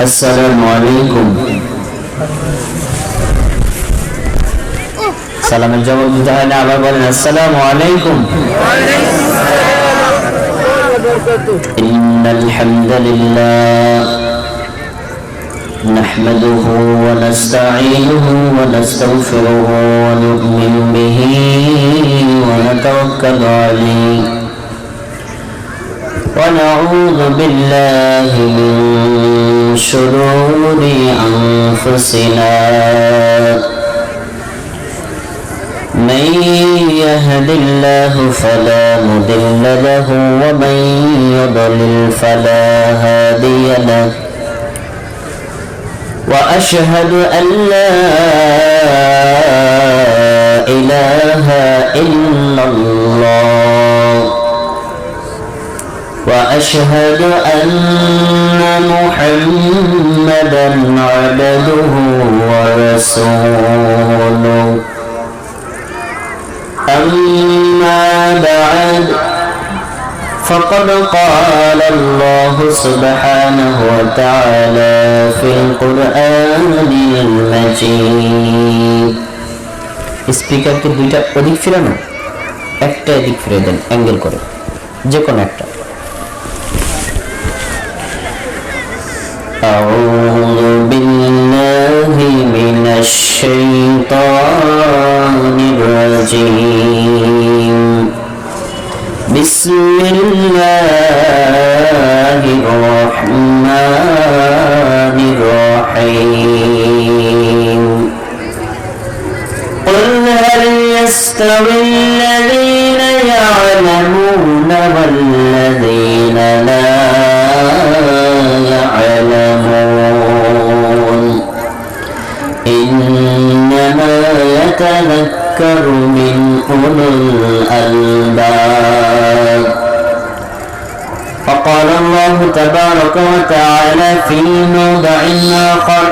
আসসালামু আলাইকুম। সালামের জবাব দিতে হয় না, আবার বলেন আসসালামু আলাইকুম। ইন্নাল হামদালিল্লাহ নাহমাদুহু ওয়া নাস্তাঈনুহু ওয়া নাস্তাগফিরুহু ওয়া নু'মিনু বিহি ওয়া নাতাওয়াক্কালু আলাইহি ওয়া নাউযু বিল্লাহি মিন শুরুরি আনফুসিনা من يهد الله فلا مضل له ومن يضلل فلا هادي له وأشهد أن لا إله إلا الله وأشهد أن محمدا عبده ورسوله أما بعد فقد قال الله سبحانه وتعالى في القرآن المجيد স্পিকার কে দুইটা অধিক ফিরানো, একটা এদিক ফিরে দেন অ্যাঙ্গেল করে, যে কোনো একটা। أعوذ بالله من الشيطان الرجيم بسم الله الرحمن الرحيم قل هل يستوي الذين يعلمون والذين لا يعلمون إنما يتذكر من أولي الألباب فقال الله تبارك وتعالى في موضع آخر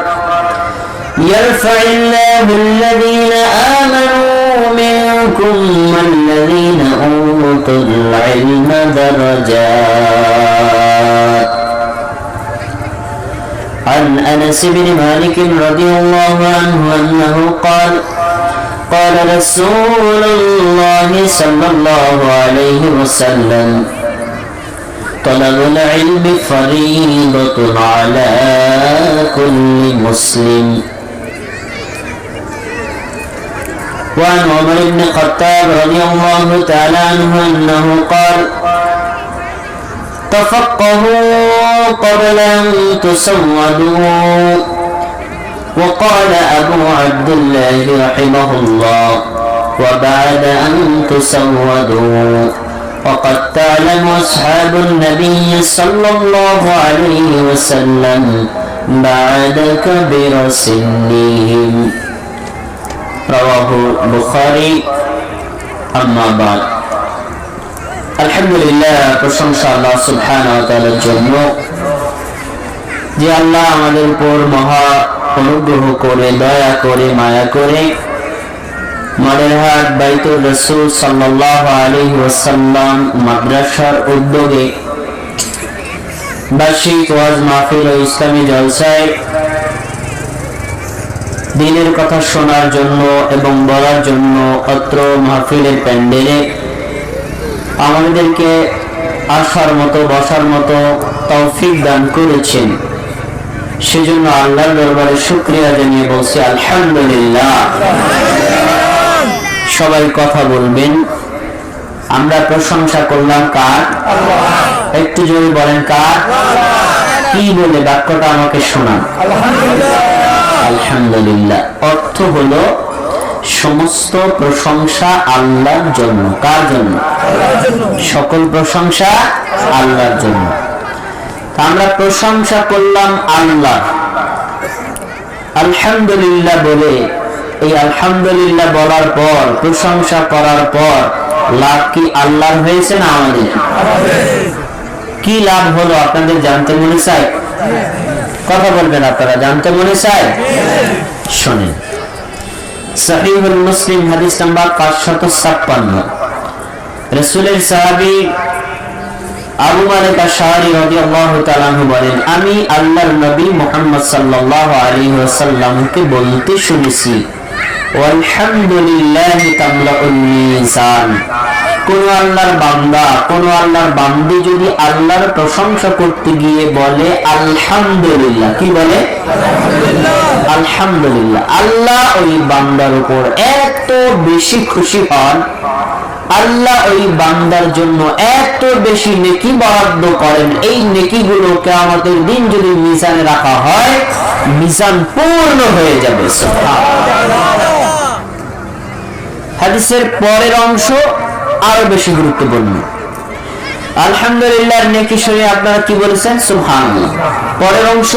يرفع الله الذين آمنوا منكم والذين أوتوا العلم درجات عن أنس بن مالك رضي الله عنه أنه قال قال رسول الله صلى الله عليه وسلم طلب العلم فريضة على كل مسلم وعن عمر بن الخطاب رضي الله تعالى عنه أنه قال تفقهوا قبل أن تسودوا وقال أبو عبد الله رحمه الله وبعد أن تسودوا وقد تعلم أصحاب النبي صلى الله عليه وسلم بعد كبر سنهم رواه البخاري أما بعد আলহামদুলিল্লাহ, প্রশংসা আল্লাহ সুবহানাহু ওয়া তাআলার জন্য, যে আল্লাহ আমাদের উপর মহা অনুগ্রহ করে, দয়া করে, মায়া করে মডেলহাট বাইতুর রাসূল সাল্লাল্লাহু আলাইহি ওয়াসাল্লাম মাদ্রাসার উদ্যোগে বার্ষিক ওয়াজ মাহফিল ও ইসলামী জলসায় দ্বীনের কথা শোনার জন্য এবং বলার জন্য অত্র মাহফিলের প্যান্ডেলে আমাদেরকে আসার মতো, বসার মতো তৌফিক দান করেছেন। সেজন্য আল্লাহর দরবারে শুকরিয়া জানিয়ে বলছি আলহামদুলিল্লাহ। সবাই কথা বলবেন। আমরা প্রশংসা করলাম কার? একটু জোরে বলেন কার? কি বলে বাক্যটা আমাকে শোনান। আলহামদুলিল্লাহ অর্থ হলো সমস্ত প্রশংসা আল্লাহর জন্য। কার জন্য? সকল প্রশংসা আল্লাহর জন্য। আমরা প্রশংসা করলাম আল্লাহ, আলহামদুলিল্লাহ বলে। এই আলহামদুলিল্লাহ বলার পর, প্রশংসা করার পর লাভ কি আল্লাহর হয়েছে না আমাদের? কি লাভ হলো আপনাদের জানতে মনে চায়? কথা বলবেন আপনারা, জানতে মনে চায়? শোনেন, সহিহুল মুসলিম হাদিস নাম্বার 556। রাসূলের সাহাবী আবু মালিক আশআরী রাদিয়াল্লাহু তাআলা আনহু বলেন, আমি আল্লাহর নবী মুহাম্মদ সাল্লাল্লাহু আলাইহি ওয়াসাল্লামকে বলতে শুনেছি, আলহামদুলিল্লাহি তামলাউল মিজান। কোন আল্লাহর বান্দা, কোন আল্লাহর বান্দি যদি আল্লাহর প্রশংসা করতে গিয়ে বলে আলহামদুলিল্লাহ, কি বলে? আলহামদুলিল্লাহ, আল্লাহ ওই বান্দার উপর এত বেশি খুশি হন, আল্লাহ ওই বান্দার জন্য এত বেশি নেকি বরাদ্দ করেন, এই নেকিগুলো কিয়ামতের দিন যদি মিজানে রাখা হয়, মিজান পূর্ণ হয়ে যাবে। হাদিসের পরের অংশ আরো বেশি গুরুত্বপূর্ণ। আলহামদুলিল্লাহর নেকি শুনে আপনারা কি বলেছেন? সুবহানাল্লাহ। পরের অংশ,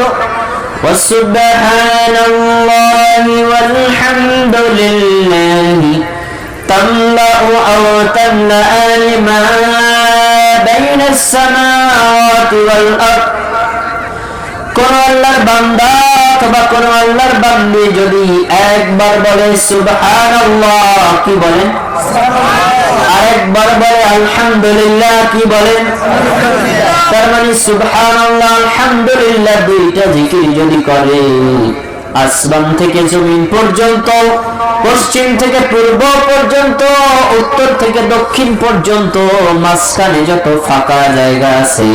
ওয়াসুবহানাল্লাহি ওয়ালহামদুলিল্লাহি তামলাউ আও তামলাআন মা বাইনাস সামাওয়াতি ওয়াল আরদ। কোন আল্লাহর বান্দা অথবা কোন আল্লাহর বান্দী যদি একবার বলে সুবহানাল্লাহ, কি বলেন? আরেকবার বলে আলহামদুলিল্লাহ, কি বলেন? তার মানে সুবহানাল্লাহ আলহামদুলিল্লাহ দুইটা জিকির যদি করে, আসমান থেকে জমিন পর্যন্ত, পশ্চিম থেকে পূর্ব পর্যন্ত, উত্তর থেকে দক্ষিণ পর্যন্ত, মাঝখানে যত ফাঁকা জায়গা আছে,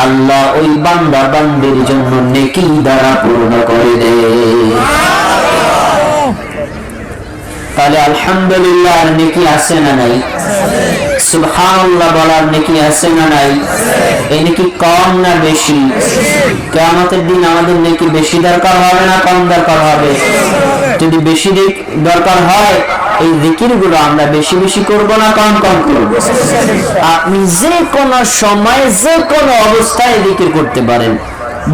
আল্লাহ ওই বান্দা বান্দির জন্য নেকি দ্বারা পূর্ণ করে দেয়। তাহলে আলহামদুলিল্লাহ নেকি আছে না নাই? সুবহানাল্লাহ বলার নেকি আছে না নাই? এই নেকি কম না বেশি? কিয়ামতের দিন আমাদের নেকি বেশি দরকার হবে না কম দরকার হবে? যদি বেশি দরকার হয়, এই জিকিরগুলো আমরা বেশি বেশি করব না কম কম করব? আপনি যে কোনো সময় যে কোনো অবস্থায় জিকির করতে পারেন,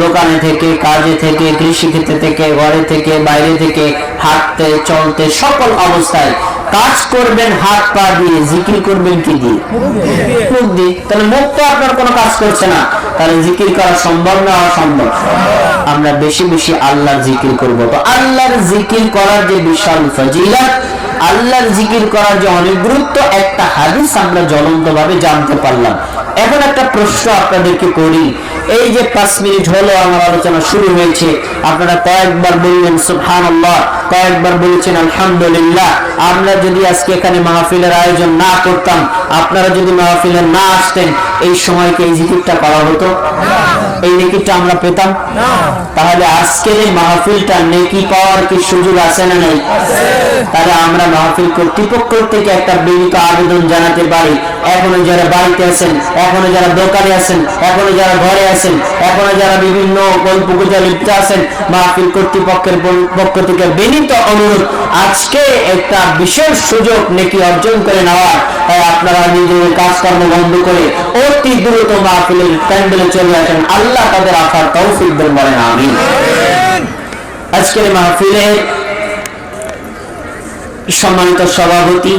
দোকানে থেকে, কাজে থেকে, কৃষিক্ষেত্রে থেকে, ঘরে থেকে, বাইরে থেকে, হাঁটতে চলতে, সকল অবস্থায় কাজ করবেন হাত পা দিয়ে, জিকির করবেন কি দিয়ে? মুখ দিয়ে। তাহলে মুখ তো আপনার কোনো কাজ করছে না, তাহলে জিকির করা সম্ভব না অসম্ভব? আমরা বেশি বেশি আল্লাহর জিকির করব। তো আল্লাহর জিকির করার যে বিশাল ফজিলত, আল্লাহর জিকির করার যে অনেক গুরুত্ব, একটা হাদিস আমরা জ্বলন্ত ভাবে জানতে পারলাম। এখন একটা প্রশ্ন আপনাদেরকে করি, এই যে 5 মিনিট হলো আমার আলোচনা শুরু হয়েছে, আপনারা কয়েকবার বললেন সুবহানাল্লাহ, কয়েকবার বলেছেন আলহামদুলিল্লাহ। আমরা যদি আজকে এখানে মাহফিলের আয়োজন না করতাম, আপনারা যদি মাহফিলে না আসতেন, এই সময়কে এই জিকিরটা করা হতো? এই নেকিটা আমরা পেতাম? তাহলে আজকের এই মাহফিলটা নেকি পাওয়ার কি সুযোগ আছে না নাই? তাহলে আমরা মাহফিল কর্তৃপক্ষ থেকে একটা বিনীত আবেদন জানাতে পারি, এখনো যারা বাড়িতে আছেন, এখনো যারা দোকানে আছেন, এখনো যারা ঘরে আছেন, এখনো যারা বিভিন্ন গল্প গুজবে লিপ্ত আছেন, মাহফিল কর্তৃপক্ষের পক্ষ থেকে বিনীত অনুরোধ, আজকে একটা বিশেষ সুযোগ নেকি অর্জন করে নেওয়ার। তাই আপনারা নিজেদের কাজকর্ম বন্ধ করে অতি দ্রুত মাহফিলের প্যান্ডেলে চলে আসেন, আল্লাহ তাদের আসার তৌফিক দেন, বলেন আমিন। আজকের মাহফিলের সম্মানিত সভাপতি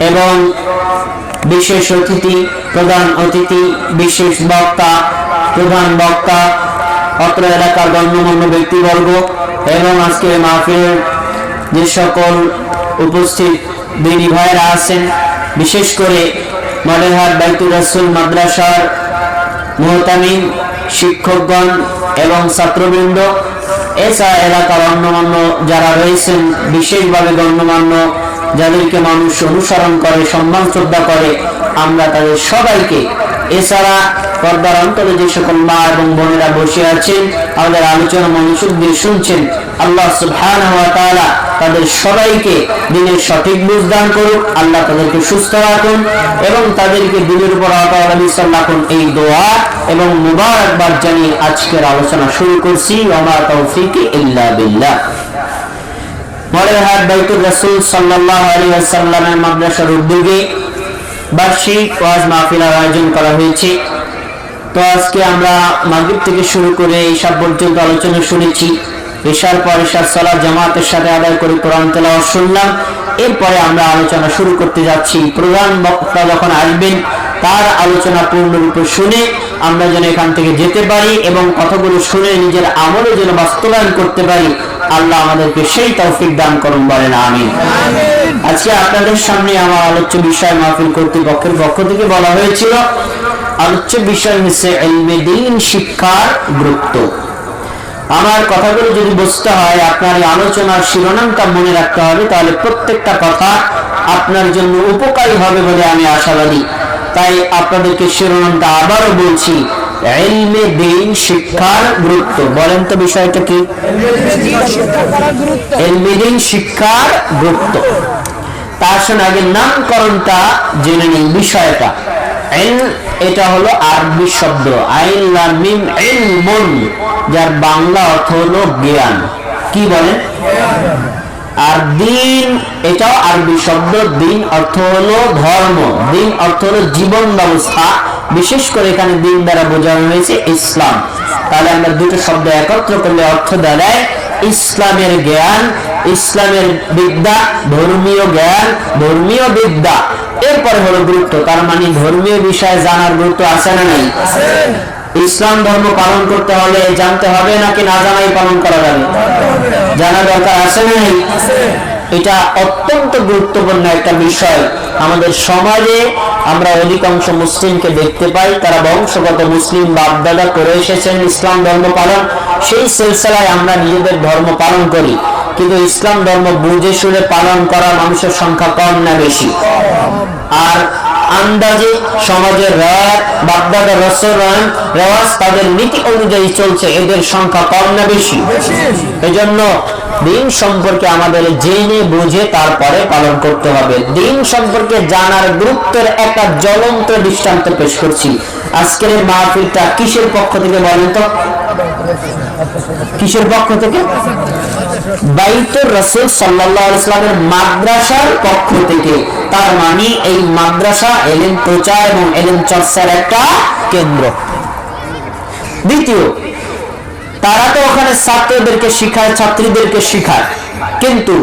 এবং বিশেষ অতিথি, প্রধান অতিথি, বিশেষ বক্তা, প্রধান বক্তা, অত্র এলাকার গণ্যমান্য ব্যক্তিবর্গ এবং আজকে মাহফিলের যে সকল উপস্থিত দিনী ভাইরা আছেন, বিশেষ করে মডেলহাট বাইতুর রাসূল মাদ্রাসার মুহতামিম, শিক্ষকগণ এবং ছাত্রবৃন্দ, এছাড়া এলাকার গণ্যমান্য যারা রয়েছেন, বিশেষভাবে গণ্যমান্য যাদেরকে মানুষ অনুসরণ করে, সম্মান শ্রদ্ধা করে, আমরা তাদের সবাইকে, এছাড়া পর্দার অন্তরে যে সকল মা এবং বোনেরা বসে আছেন, আমাদের আলোচনা মনোযোগ দিয়ে শুনছেন, আল্লাহ সুবহানাহু ওয়া তাআলা তাদের সবাইকে দিনের সঠিক বুঝ দান করুক, আল্লাহ তাদেরকে সুস্থ রাখুন এবং তাদেরকে দিনের উপর অটল বিশ্বাস রাখুন, এই দোয়া এবং মুবারকবাদ জানিয়ে আজকের আলোচনা শুরু করছি। ওয়া মা তাওফীকি ইল্লা বিল্লাহ। মডেলহাট বাইতুর রাসূল সাল্লাল্লাহু আলাইহি ওয়াসাল্লামের মাদ্রাসার উদ্যোগে বার্ষিক ওয়াজ মাহফিলের আয়োজন করা হয়েছে। তো আজকে আমরা মাগরিব থেকে শুরু করে ঈশা পর্যন্ত আলোচনা শুনেছি। ঈশার পর ঈশার সালাত জামাতের সাথে আদায় করে কোরআন তেলাওয়াত শুনলাম। এরপরে আমরা আলোচনা শুরু করতে যাচ্ছি। প্রধান বক্তা যখন আসবেন, তার আলোচনা পূর্ণরূপে শুনে আমরা যেন এখান থেকে যেতে পারি এবং কথাগুলো শুনে নিজের আমলে যেন বাস্তবায়ন করতে পারি, আল্লাহ আমাদেরকে সেই তৌফিক দান করুন, বলেন আমিন। আজকে আপনাদের সামনে আমার আলোচ্য বিষয় মাহফিল কর্তৃপক্ষের পক্ষ থেকে বলা হয়েছিল আলোচ্য বিষয় হচ্ছে ইলমে দ্বীন, শিক্ষার গুরুত্ব। আমার কথাগুলো যদি বুঝতে হয়, আপনার এই আলোচনার শিরোনামটা মনে রাখতে হবে, তাহলে প্রত্যেকটা কথা আপনার জন্য উপকারী হবে বলে আমি আশাবাদী। তাই আপনাদেরকে শিরোনামটা আবারও বলছি, ইলমে দ্বীন, শিক্ষার গুরুত্ব। বলেন তো বিষয়টা কি? ইলমে দ্বীন, শিক্ষার গুরুত্ব। তার সঙ্গে আগে নামকরণটা জেনে নিন, বিষয়টা। এটা হলো আরবি শব্দ, আইন লাম মিম ইলমুন, যার বাংলা অর্থ হলো জ্ঞান। কি বলেন? আর দ্বীন, এটাও আরবি শব্দ। দ্বীন অর্থ হলো ধর্ম, দ্বীন অর্থ হলো জীবন ব্যবস্থা। বিশেষ করে এখানে দ্বীন দ্বারা বোঝানো হয়েছে ইসলাম। তাহলে আমরা দুটো শব্দ একত্র করলে অর্থ দাঁড়ায় ইসলামের জ্ঞান, ইসলামের বিদ্যা, ধর্মীয় জ্ঞান, ধর্মীয় বিদ্যা। এরপরে হলো গুরুত্ব, তার মানে ধর্মীয় বিষয়ে জানার গুরুত্ব আছে না নাই? ইসলাম ধর্ম পালন করতে হলে জানতে হবে নাকি না জানাই পালন করা যাবে? জানা দরকার আছে না নাই? এটা অত্যন্ত গুরুত্বপূর্ণ একটা বিষয়। আমাদের সমাজে আমরা অধিকাংশ মুসলিমকে দেখতে পাই, তারা বংশগত মুসলিম, বাপদাদা করে এসেছেন ইসলাম ধর্ম পালন। সেই সিলসিলায় আমরা নিজেদের ধর্ম পালন করি, কিন্তু ইসলাম ধর্ম বুঝে শুনে পালন করা মানুষের সংখ্যা কম না বেশি? আর আন্দাজে সমাজের রাত, বাপদাদা রেওয়াজ, তাদের নীতি অনুযায়ী চলছে, এদের সংখ্যা কম না বেশি? এজন্য দিন সম্পর্কে আমাদের জেনে বুঝে তারপরে পালন করতে হবে। দিন সম্পর্কে জানার গুরুত্বের একটা জ্বলন্ত দৃষ্টান্ত পেশ করছি। আজকের এই মাহফিলটা কিসের পক্ষ থেকে বলেন তো? কিসের পক্ষ থেকে? বাইতুর রাসূল সাল্লাল্লাহু আলাইহি ওয়াসাল্লামের মাদ্রাসার পক্ষ থেকে। তার মানে এই মাদ্রাসা ইলম প্রচার এবং ইলম চর্চার একটা কেন্দ্র। দ্বিতীয়, তারা তো ওখানে ছাত্রদেরকে শিখায়, ছাত্রীদেরকে শিখায়, কিন্তু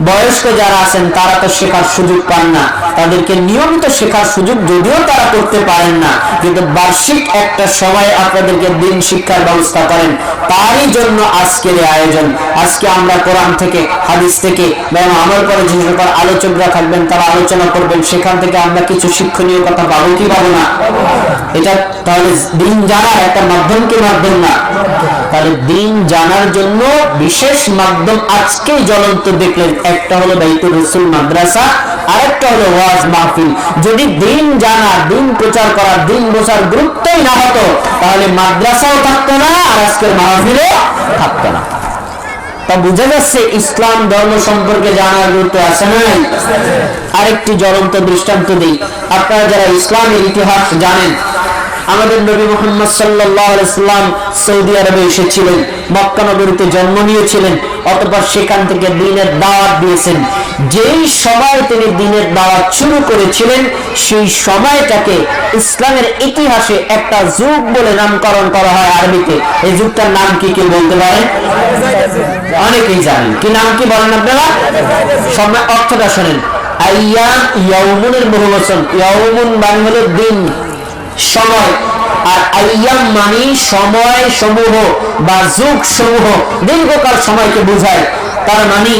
বয়স্ক যারা আছেন তারা তো শেখার সুযোগ পান না। তাদেরকে নিয়মিত শেখার সুযোগ যদিও তারা করতে পারেন না, কিন্তু বার্ষিক একটা সময় আপনাদেরকে দিন শিক্ষার ব্যবস্থা করেন। তারই জন্য আজকের এই আয়োজন। আজকে আমরা কোরআন থেকে, হাদিস থেকে এবং আমল করে যে সকল আলোচকরা থাকবেন তারা আলোচনা করবেন, সেখান থেকে আমরা কিছু শিক্ষণীয় কথা পাবো কি পাবো না? এটা তাহলে দিন জানার একটা মাধ্যম কি মাধ্যম না? তাহলে দিন জানার জন্য বিশেষ মাধ্যম আজকেই জ্বলন্ত দেখলেন। একটা হলো বাইতুর রাসূল মাদ্রাসা, আরেকটা হলো ওয়াজ মাহফিল। যদি দিন জানা, দিন প্রচার করা, দিন বোঝার গুরুত্বই না হতো, তাহলে মাদ্রাসাও থাকতো না, আর আজকের মাহফিলও থাকতো না। তা বুঝা যাচ্ছে ইসলাম ধর্ম সম্পর্কে জানার গুরুত্ব আছে না? আরেকটি জ্বলন্ত দৃষ্টান্ত দিই। আপনারা যারা ইসলামের ইতিহাস জানেন, আমাদের নবী মুহাম্মদ সাল্লাল্লাহু আলাইহি ওয়াসাল্লাম সৌদি আরবে এসেছিলেন, মক্কা নগরীতে জন্ম নিয়েছিলেন, অতঃপর সেখান থেকে দ্বীনের দাওয়াত দিয়েছেন। যেই সময় তিনি দ্বীনের দাওয়াত শুরু করেছিলেন, সেই সময়টাকে ইসলামের ইতিহাসে একটা যুগ বলে নামকরণ করা হয় আরবিতে। এই যুগটার নাম কি কেউ বলতে পারেন? অনেকেই জানেন। কি নাম কি বলেন আপনারা? সময় অর্থটা শোনেন। আইয়াম, ইয়াউমুনের বহুবচন। ইয়াউমুন মানে হলো দিন, সময়, আর আইয়াম মানে সময় সমূহ বা যুগ সমূহ, দীর্ঘকাল সময়কে বোঝায়। তার মানে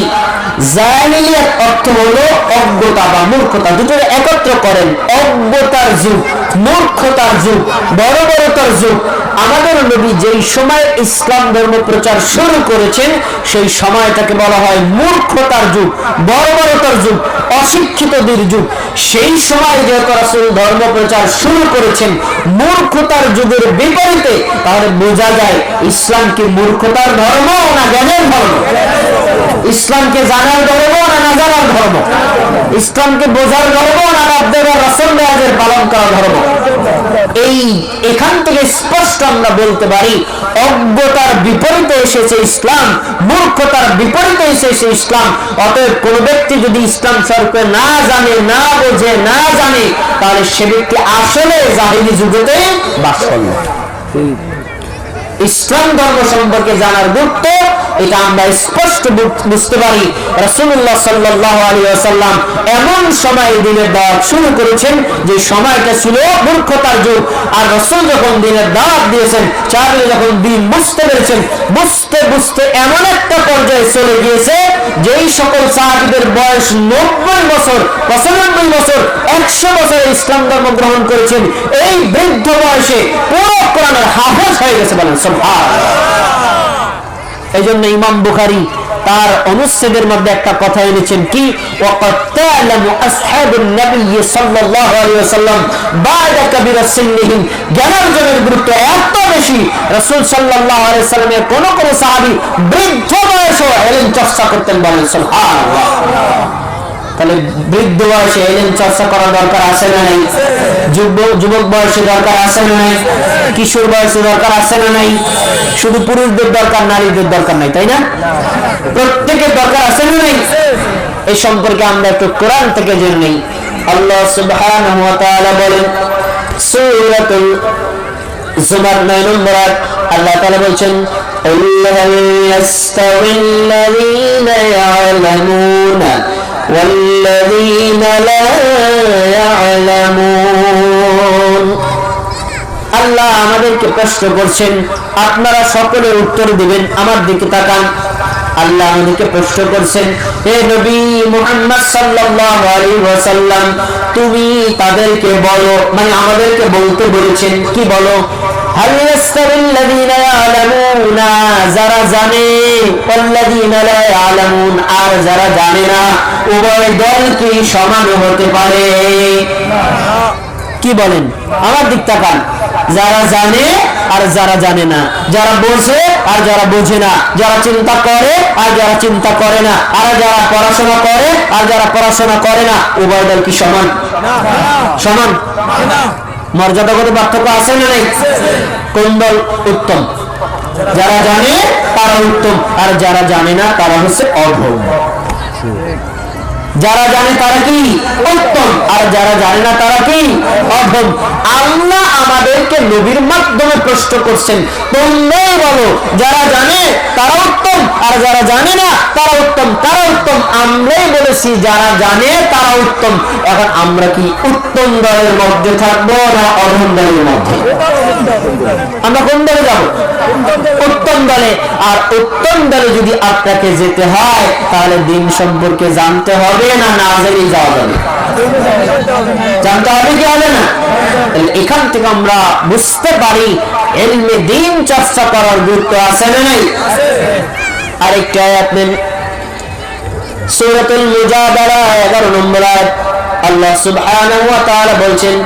জাহিলিয়াত অর্থ হলো অজ্ঞতা বা মূর্খতা, দুটো একত্র করেন। অজ্ঞতার যুগ, মূর্খতার যুগ, বর্বরতার যুগ। আমাদের নবী যেই সময় ইসলাম ধর্ম প্রচার শুরু করেছেন, সেই সময়টাকে বলা হয় মূর্খতার যুগ, বর্বরতার যুগ, অশিক্ষিতদের যুগ। সেই সময় যেহেতু রাসূল ধর্ম প্রচার শুরু করেছেন মূর্খতার যুগের বিপরীতে, তাহলে বোঝা যায় ইসলাম কি মূর্খতার ধর্ম না জ্ঞানের ধর্ম? ইসলামকে জানার ধর্ম না না জানার ধর্ম? ইসলামকে বোঝার ধর্ম না আপনাদের রাসূল মেরাজের পালন করা ধর্ম? এখান থেকে স্পষ্ট আমরা বলতে পারি অজ্ঞতার বিপরীতে এসেছে ইসলাম, মূর্খতার বিপরীতে এসেছে ইসলাম। অতএব কোন ব্যক্তি যদি ইসলাম সম্পর্কে না জানে, না বোঝে, না জানে, তাহলে সে ব্যক্তি আসলে জাহিলি যুগেতে বাস করল। ইসলাম ধর্ম সম্পর্কে জানার গুরুত্ব এটা আমরা স্পষ্ট বুঝতে পারি রাসূলুল্লাহ সাল্লাল্লাহু আলাইহি ওয়াসাল্লাম এমন সময় দিনের দাওয়াত শুরু করেছেন যে সময়টা ছিল মূর্খতার যুগ। আর রাসূল যখন দিনের দাওয়াত দিয়েছেন, সাহাবীরা যখন দিন বুঝতে পেরেছেন, বুঝতে বুঝতে এমন একটা পর্যায়ে চলে গিয়েছে যেই সকল সাহাবীদের বয়স 90 বছর, 95 বছর, 100 বছর ইসলাম ধর্ম গ্রহণ করেছেন, এই বৃদ্ধ বয়সে পুরো কোরআনের হাফেজ হয়ে গেছে, বলেন সুবহানাল্লাহ। এই জন্য ইমাম বুখারী তার অনুচ্ছেদের মধ্যে একটা কথা এনেছেন কি, ওয়াকাদ তা'লামু আসহাবুন নবী সাল্লাল্লাহু আলাইহি ওয়াসাল্লাম বা'দা কাবীরা সিন্নিহিম। জ্ঞানার্জনের গুরুত্ব এত বেশি, রাসূল সাল্লাল্লাহু আলাইহি ওয়াসাল্লামের কোন কোন সাহাবী বৃদ্ধ বয়সে ইলম চর্চা করতেন, বলেন সুবহানাল্লাহ। তাহলে বৃদ্ধ বয়সে ইলম চর্চা করার দরকার আছে না নাই? যুবক বয়সে দরকার আছে না নাই? কিশোর বয়সে দরকার আছে না নাই? শুধু পুরুষদের দরকার, নারীদের দরকার নাই, তাই না? প্রত্যেকের দরকার আছে না নাই? এই সম্পর্কে আমরা একটু কোরআন থেকে জেনে নেই। আল্লাহ সুবহানাহু ওয়া তাআলা বলেন সূরাতুল জুমার 9 নম্বর আয়াত, আল্লাহ তাআলা বলেন قُلْ هَلْ يَسْتَوِي الَّذِينَ يَعْلَمُونَ وَالَّذِينَ لَا يَعْلَمُونَ। আল্লাহ আমাদেরকে প্রশ্ন করছেন, আপনারা সকলে উত্তর দিবেন, আমার দিকে তাকান। আল্লাহ আমাদেরকে প্রশ্ন করছেন, হে নবী মুহাম্মদ সাল্লাল্লাহু আলাইহি ওয়াসাল্লাম, তুমি তাদেরকে বলো, মানে আমাদেরকে বলতে বলেছেন, কি বলো? হাল ইয়াস্তাবিল লাযীনা ইয়ালামুনা, যারা জানে, ওয়াল্লাযীনা লা ইয়ালামুন, আর যারা জানে না, উভয় দল কি সমান হতে পারে? কি বলেন? আমার দিক তাকান। যারা জানে আর যারা জানে না, যারা বোঝে আর যারা বোঝে না, যারা চিন্তা করে আর যারা চিন্তা করে না, আর যারা পড়াশোনা করে আর যারা পড়াশোনা করে না, উভয় দল কি সমান? সমান। মর্যাদাগত পার্থক্য আছে না নাই? কোন দল উত্তম? যারা জানে তারা উত্তম, আর যারা জানে না তারা হচ্ছে অধম। যারা জানে তারা কি উত্তম, আর যারা জানে না তারা কি অধম। আল্লাহ আমাদেরকে নবীর মাধ্যমে প্রশ্ন করছেন, তোমরাই বলো যারা জানে তারা উত্তম, আর যারা জানে না তারা উত্তম। তারা উত্তম, আমরাই বলেছি যারা জানে তারা উত্তম। এখন আমরা কি উত্তম দলের মধ্যে থাকবো না অধম দলের মধ্যে? আমরা কোন দলে যাব? উত্তম দলে। আর উত্তম দলে যদি আপনাকে যেতে হয়, তাহলে দিন সম্পর্কে জানতে হবে না, না জেনে যাওয়া যাবে? জানতে হবে কি হবে না? এখান থেকে আমরা বুঝতে পারি ইলমে দ্বীন চর্চা করার গুরুত্ব আছে না নাই? আরেকটা আয়াত নেন, সূরাতুল মুজাদালা 11 নম্বর আয়াত, আল্লাহ সুবহানাহু ওয়া তাআলা বলেন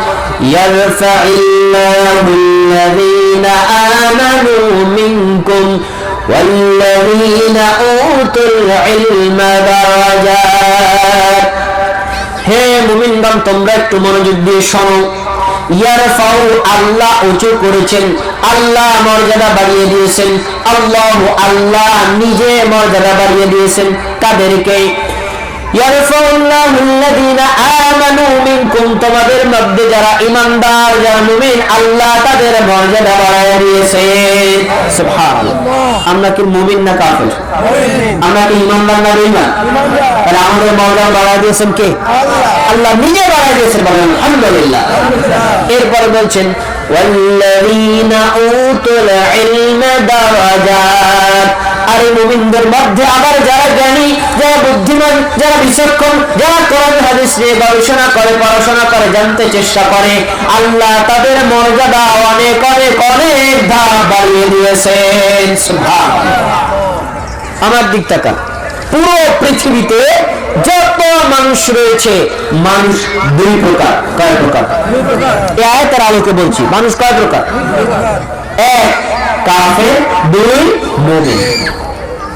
ইয়ারফাইল্লাহুল্লাযীনা আমানু মিনকুম ওয়াল্লাযীনা উতুল ইলমা দারাজাত। হে মুমিনগণ, তোমরা একটু মনোযোগ দিয়ে শোনো। ইয়ারফাউ, আল্লাহ উঁচু করেছেন, আল্লাহ মর্যাদা বাড়িয়ে দিয়েছেন। আল্লাহু, আল্লাহ নিজে মর্যাদা বাড়িয়ে দিয়েছেন। কাদেরকে? ইয়ারফাউল্লাহুল্লাযীনা আমানু মিনকুম, তোমাদের মধ্যে যারা ঈমানদার, যারা মুমিন, আল্লাহ তাদের মর্যাদা বাড়িয়ে দিয়েছেন। সুবহানাল্লাহ। আমরা কি মুমিন না কাফের? আমরা কি ঈমানদার না বেঈমান? তাহলে আমাদের মর্যাদা বাড়িয়ে দিয়েছেন কে? আল্লাহ নিজে বাড়িয়ে দিয়েছেন, বলেন আলহামদুলিল্লাহ। এরপরে বলছেন ওয়াল্লাযীনা উতুল ইলমা দারাজাত, আর এই মুমিনদের মধ্যে আবার যারা জ্ঞানী, যারা বুদ্ধিমান, যারা বিচক্ষণ, যারা কোরআন হাদিস নিয়ে গবেষণা করে, পড়াশোনা করে, জানতে চেষ্টা করে, আল্লাহ তাদের মর্যাদা অনেক অনেক অনেক ধাপ বাড়িয়ে দিয়েছেন। সুবহানাল্লাহ। আমার দিক তাকান, পুরো পৃথিবীতে যত মানুষ রয়েছে, মানুষ দুই প্রকার। কয় প্রকার? এই আয়াতের আলোকে বলছি, মানুষ কয় প্রকার? এক কাফের, দুই মুমিন।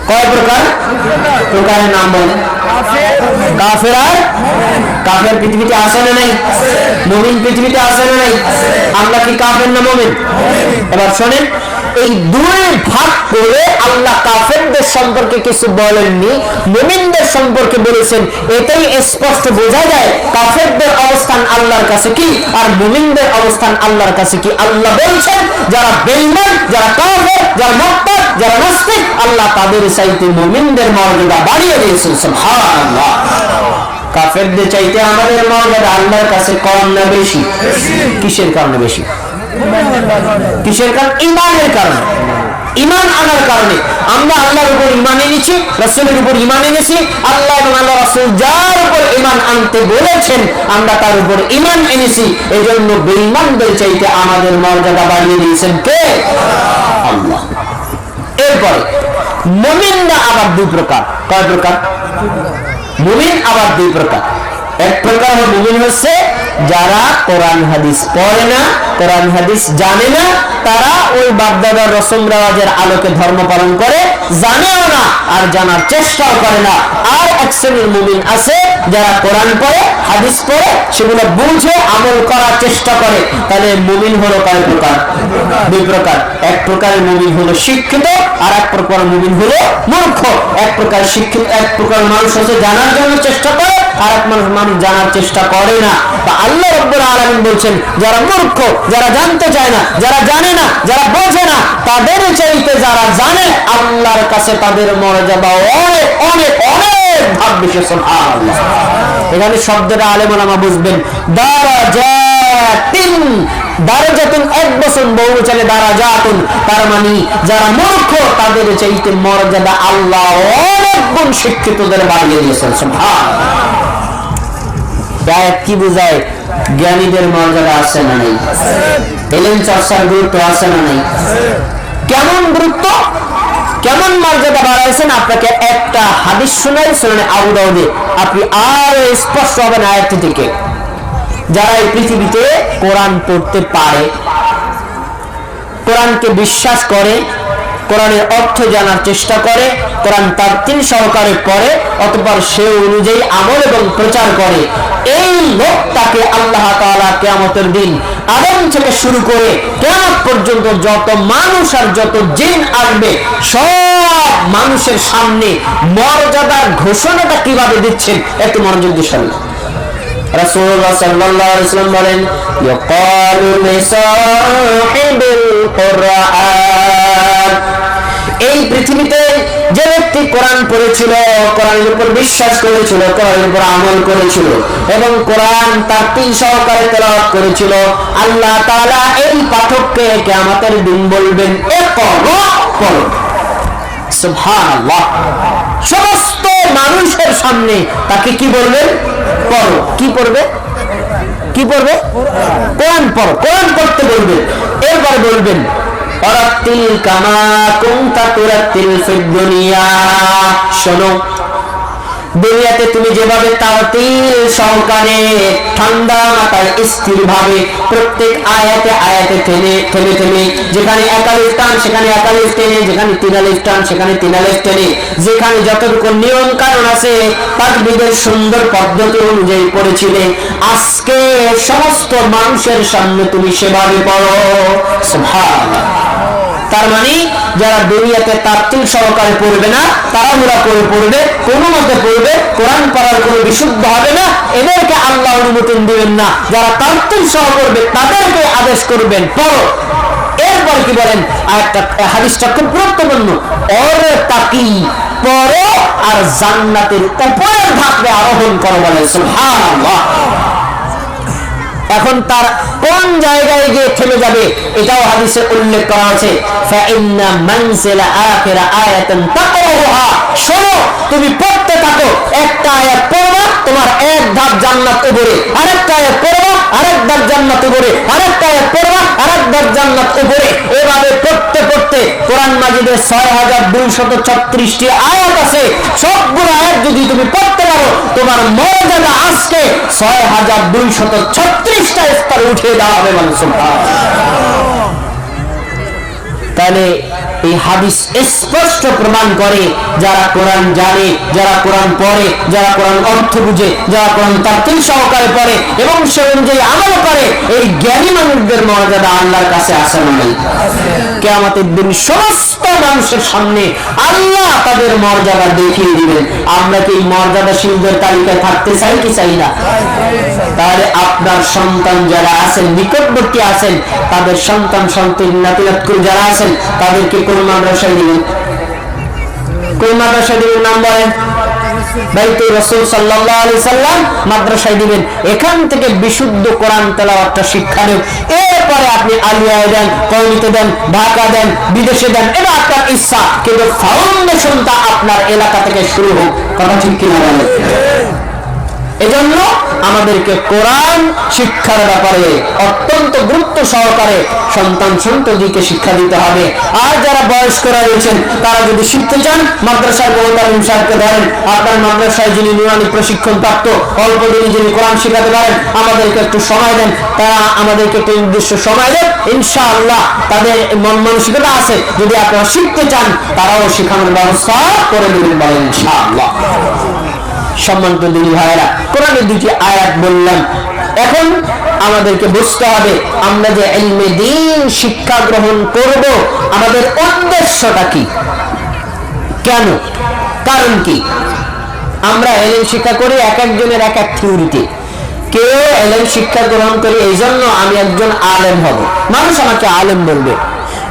কয় প্রকার? প্রকারের নাম বলেন। কাফের আর কাফের পৃথিবীতে আছে না নাই? মুমিন পৃথিবীতে আছে না নাই? আমরা কি কাফের না মুমিন? এবার শোনেন, এই দুই ভাগ করে আল্লাহ কাফেরদের সম্পর্কে কিছু বলেননি, মুমিনদের সম্পর্কে বলেছেন। এটাই স্পষ্ট বোঝা যায় কাফেরদের অবস্থান আল্লাহর কাছে কি, আর মুমিনদের অবস্থান আল্লাহর কাছে কি। আল্লাহ বলছেন যারা বেঈমান, যারা কাফের, যারা মুরতাদ, যারা নাস্তিক, আল্লাহ তাদের চাইতে মুমিনদের মর্যাদা বাড়িয়ে দিয়েছেন। সুবহানাল্লাহ। কাফেরদের চাইতে আমাদের মর্যাদা আল্লাহর কাছে কম না বেশি? কিসের কারণে বেশি? কিসের কারণে? ঈমানের কারণে। ঈমান আনার কারণে আমরা আল্লাহর উপর ঈমান এনেছি, রাসূলের উপর ঈমান এনেছি। আল্লাহ এবং আল্লাহ রাসূল যার উপর ঈমান আনতে বলেছেন আমরা তার উপর ঈমান এনেছি। এজন্য বেঈমানদের চাইতে আমাদের মর্যাদা বাড়িয়ে দিয়েছেন কে? আল্লাহ। এরপরে মুমিনরা আবার দুই প্রকার। কয় প্রকার? মুমিন আবার দুই প্রকার। এক প্রকার মুমিন হচ্ছে যারা কোরআন হাদিস পড়ে না, কোরআন হাদিস জানে না, তারা ওই বাপদাদার রসম রেওয়াজের আলোকে ধর্ম পালন করে, জানেও না আর জানার চেষ্টাও করে না। আর এক শ্রেণীর মুমিন আছে যারা কোরআন পড়ে, হাদিস পড়ে, সেগুলো বুঝে আমল করার চেষ্টা করে। তাহলে মুমিন হলো কয় প্রকার? দুই প্রকার। এক প্রকারের মুমিন হলো শিক্ষিত, আর এক প্রকার মুমিন হলো মূর্খ। এক প্রকার শিক্ষিত, এক প্রকার মানুষ হচ্ছে জানার জন্য চেষ্টা করে, আর এক মানুষ জানার চেষ্টা করে না। আল্লাহ রাব্বুল আলামিন বলছেন যারা মূর্খ, যারা জানতে চায় না, যারা জানে না, যারা বোঝে না, তাদের চাইতে যারা জানে আল্লাহর কাছে তাদের মর্যাদা অনেক অনেক অনেক ভাগ বেশি। সুবহানাল্লাহ। এখানে শব্দটা আলেম ওলামা বুঝবেন। দারাজাতিন, দারাজাতুন এক বছর বহুবচনে দারাজাতুন, তার মানে যারা মূর্খ তাদের চাইতে মর্যাদা আল্লাহ অনেক গুণ শিক্ষিতদের বাড়িয়ে দিয়েছেন। সুবহানাল্লাহ। কি বোঝায়? জ্ঞানীদের মর্যাদা আছে না নেই? এলেম চর্চার গুরুত্ব আছে না নেই? কেমন গুরুত্ব, কেমন মর্যাদা বাড়াইছেন আপনাকে একটা হাদিস শুনাই, শুনে আবু দাউদে আপনি আর স্পষ্ট হবেন আয়াত থেকে। যারা এই পৃথিবীতে কোরআন পড়তে পারে, কোরআনকে বিশ্বাস করে, কোরআনের অর্থ জানার চেষ্টা করে, কোরআন তাফসীর সহকারে পড়ে, অতঃপর সে অনুযায়ী আমল এবং প্রচার করে, এই লোকটাকে আল্লাহ তাআলা কিয়ামতের দিন আদম থেকে শুরু করে কিয়ামত পর্যন্ত যত মানুষ আর যত জিন আসবে সব মানুষের সামনে মর্যাদার ঘোষণাটা কিভাবে দিচ্ছেন একটু মনোযোগ দিয়ে শুনুন। রাসূলুল্লাহ সাল্লাল্লাহু আলাইহি ওয়াসাল্লাম বলেন, ইয়াকালু লিসাহিবিল কুরআন, এই পৃথিবীতে যে ব্যক্তি কোরআন পড়েছিল, কোরআনের উপর বিশ্বাস করেছিল, কোরআনের উপর আমল করেছিল এবং কোরআন তাফসীর সহকারে তেলাওয়াত করেছিল, আল্লাহ তাআলা এই পাঠককে কিয়ামতের দিন বলবেন ইকরা, পড়ো। সুবহানাল্লাহ। সমস্ত মানুষের সামনে তাকে কি বলবেন? পড়ো। কি পড়বে? কি পড়বে? কোরআন পড়ো, কোরআন পড়তে বলবেন। এরপর বলবেন ওয়ারাতিল কামা কুনতা তুরাতিল ফিদ দুনিয়া, শোনো দুনিয়াতে তুমি যেভাবে তাওতিল সহকারে ঠান্ডা মাথায় স্থির ভাবে প্রত্যেক আয়াতে আয়াতে থেমে থেমে থেমে, যেখানে একালিফ টান সেখানে একালিফ টেনে, যেখানে তিনালিফ টান সেখানে তিনালিফ টেনে, যেখানে যতটুকু নিয়ম কানুন আছে তাকবীরের সুন্দর পদ্ধতি অনুযায়ী পড়েছিলে, আজকে সমস্ত মানুষের সামনে তুমি সেভাবে পড়ো। সুবহানাল্লাহ। তার মানে যারা দুনিয়াতে তাফসীর সহকারে পড়বে না, তাড়াহুড়া করে পড়বে, কোনো মতে পড়বে, কোরআন পড়ার কোনো বিশুদ্ধ হবে না, এদেরকে আল্লাহ অনুমতি দিবেন না। যারা তাফসীর সহ করবে তাদেরকে আদেশ করবেন পড়ো। এরপর কি বলেন? আরেকটা হাদিসটা খুব গুরুত্বপূর্ণ, ওর তাকি, পড়ো আর জান্নাতের উপরের ধাপে আরোহণ করো বলেন। সুবহানাল্লাহ। এখন তার কোন জায়গায় গিয়ে থেমে যাবে এটাও হাদিসে উল্লেখ করা আছে, ফাইন্না মানজিলা আখিরা আয়াতান তাকরাহুহা, শোনো তুমি পড়তে থাকো, একটা আয়াত পড়বা তোমার এক ধাপ জান্নাত উপরে, আরেকটা আয়াত পড়বা আরেক ধাপ জান্নাত উপরে, আরেকটা আয়াত পড়বা আরেক ধাপ জান্নাত উপরে। এভাবে পড়তে পড়তে কোরআন মাজিদে ৬২৩৬টি আয়াত আছে, সবগুলো আয়াত যদি তুমি পড়তে পারো তোমার মর্যাদা আজকে ৬২৩৬টা স্তরে উঠিয়ে দেওয়া হবে। তাহলে এই হাদিস স্পষ্ট প্রমাণ করে যারা কোরআন জানে, যারা কোরআন পড়ে, যারা কোরআন অর্থ বুঝে, যারা কোরআন তাফসীর সহকারে পড়ে এবং সে অনুযায়ী আমল করে, এই জ্ঞানী মানুষদের মর্যাদা আল্লাহর কাছে আছে না নেই? কিয়ামতের দিন সমস্ত মানুষের সামনে আল্লাহ তাদের মর্যাদা দেখিয়ে দিবেন। আমরা কি মর্যাদাশীলদের তালিকায় থাকতে চাই কি চাই না? তাহলে আপনার সন্তান যারা আছেন, নিকটবর্তী আছেন, তাদের সন্তান সন্তান নাতি নাতনি যারা আছেন, তাদেরকে কোন মাদ্রাসায় দিবেন? কোন মাদ্রাসায় দিবেন নাম বলেন? বাইতুর রাসূল সাল্লাল্লাহু আলাইহি সাল্লাম মাদ্রাসায় দিবেন। এখান থেকে বিশুদ্ধ কোরআন তেলাওয়াতটা শিক্ষা দেন। এরপরে আপনি আলিয়ায় দেন, কওমিতে দেন, ঢাকা দেন, বিদেশে দেন, এটা আপনার ইচ্ছা, কিন্তু ফাউন্ডেশনটা আপনার এলাকা থেকে শুরু হোক। কথা ঠিক কিনা বলেন? এজন্য আমাদেরকে কোরআন শিক্ষার ব্যাপারে অত্যন্ত গুরুত্ব সহকারে সন্তান সন্ততিকে শিক্ষা দিতে হবে। আর যারা বয়স্করা রয়েছেন তারা যদি শিখতে চান, মাদ্রাসার মোহতামিম সাহেবকে ধরেন। আপনার মাদ্রাসায় যিনি নুরানি প্রশিক্ষণ প্রাপ্ত, অল্প দিনে যিনি কোরআন শিখাতে পারেন, আমাদেরকে একটু সময় দেন, তারা আমাদেরকে একটু নির্দিষ্ট সময় দেন, ইনশাআল্লাহ তাদের মন মানসিকতা আছে, যদি আপনারা শিখতে চান তারাও শেখানোর ব্যবস্থা করে দেবেন বলেন ইনশাআল্লাহ। সম্মানিত দিনী ভাইয়েরা, কোরআনের দুটি আয়াত বললাম। এখন আমাদেরকে বুঝতে হবে আমরা যে ইলমে দ্বীন শিক্ষা গ্রহণ করব, আমাদের উদ্দেশ্যটা কি, কেন, কারণ কি? আমরা ইলম শিক্ষা করি এক একজনের এক এক থিওরিতে। কেউ ইলম শিক্ষা গ্রহণ করি এই জন্য আমি একজন আলেম হব, মানুষ আমাকে আলেম বলবে।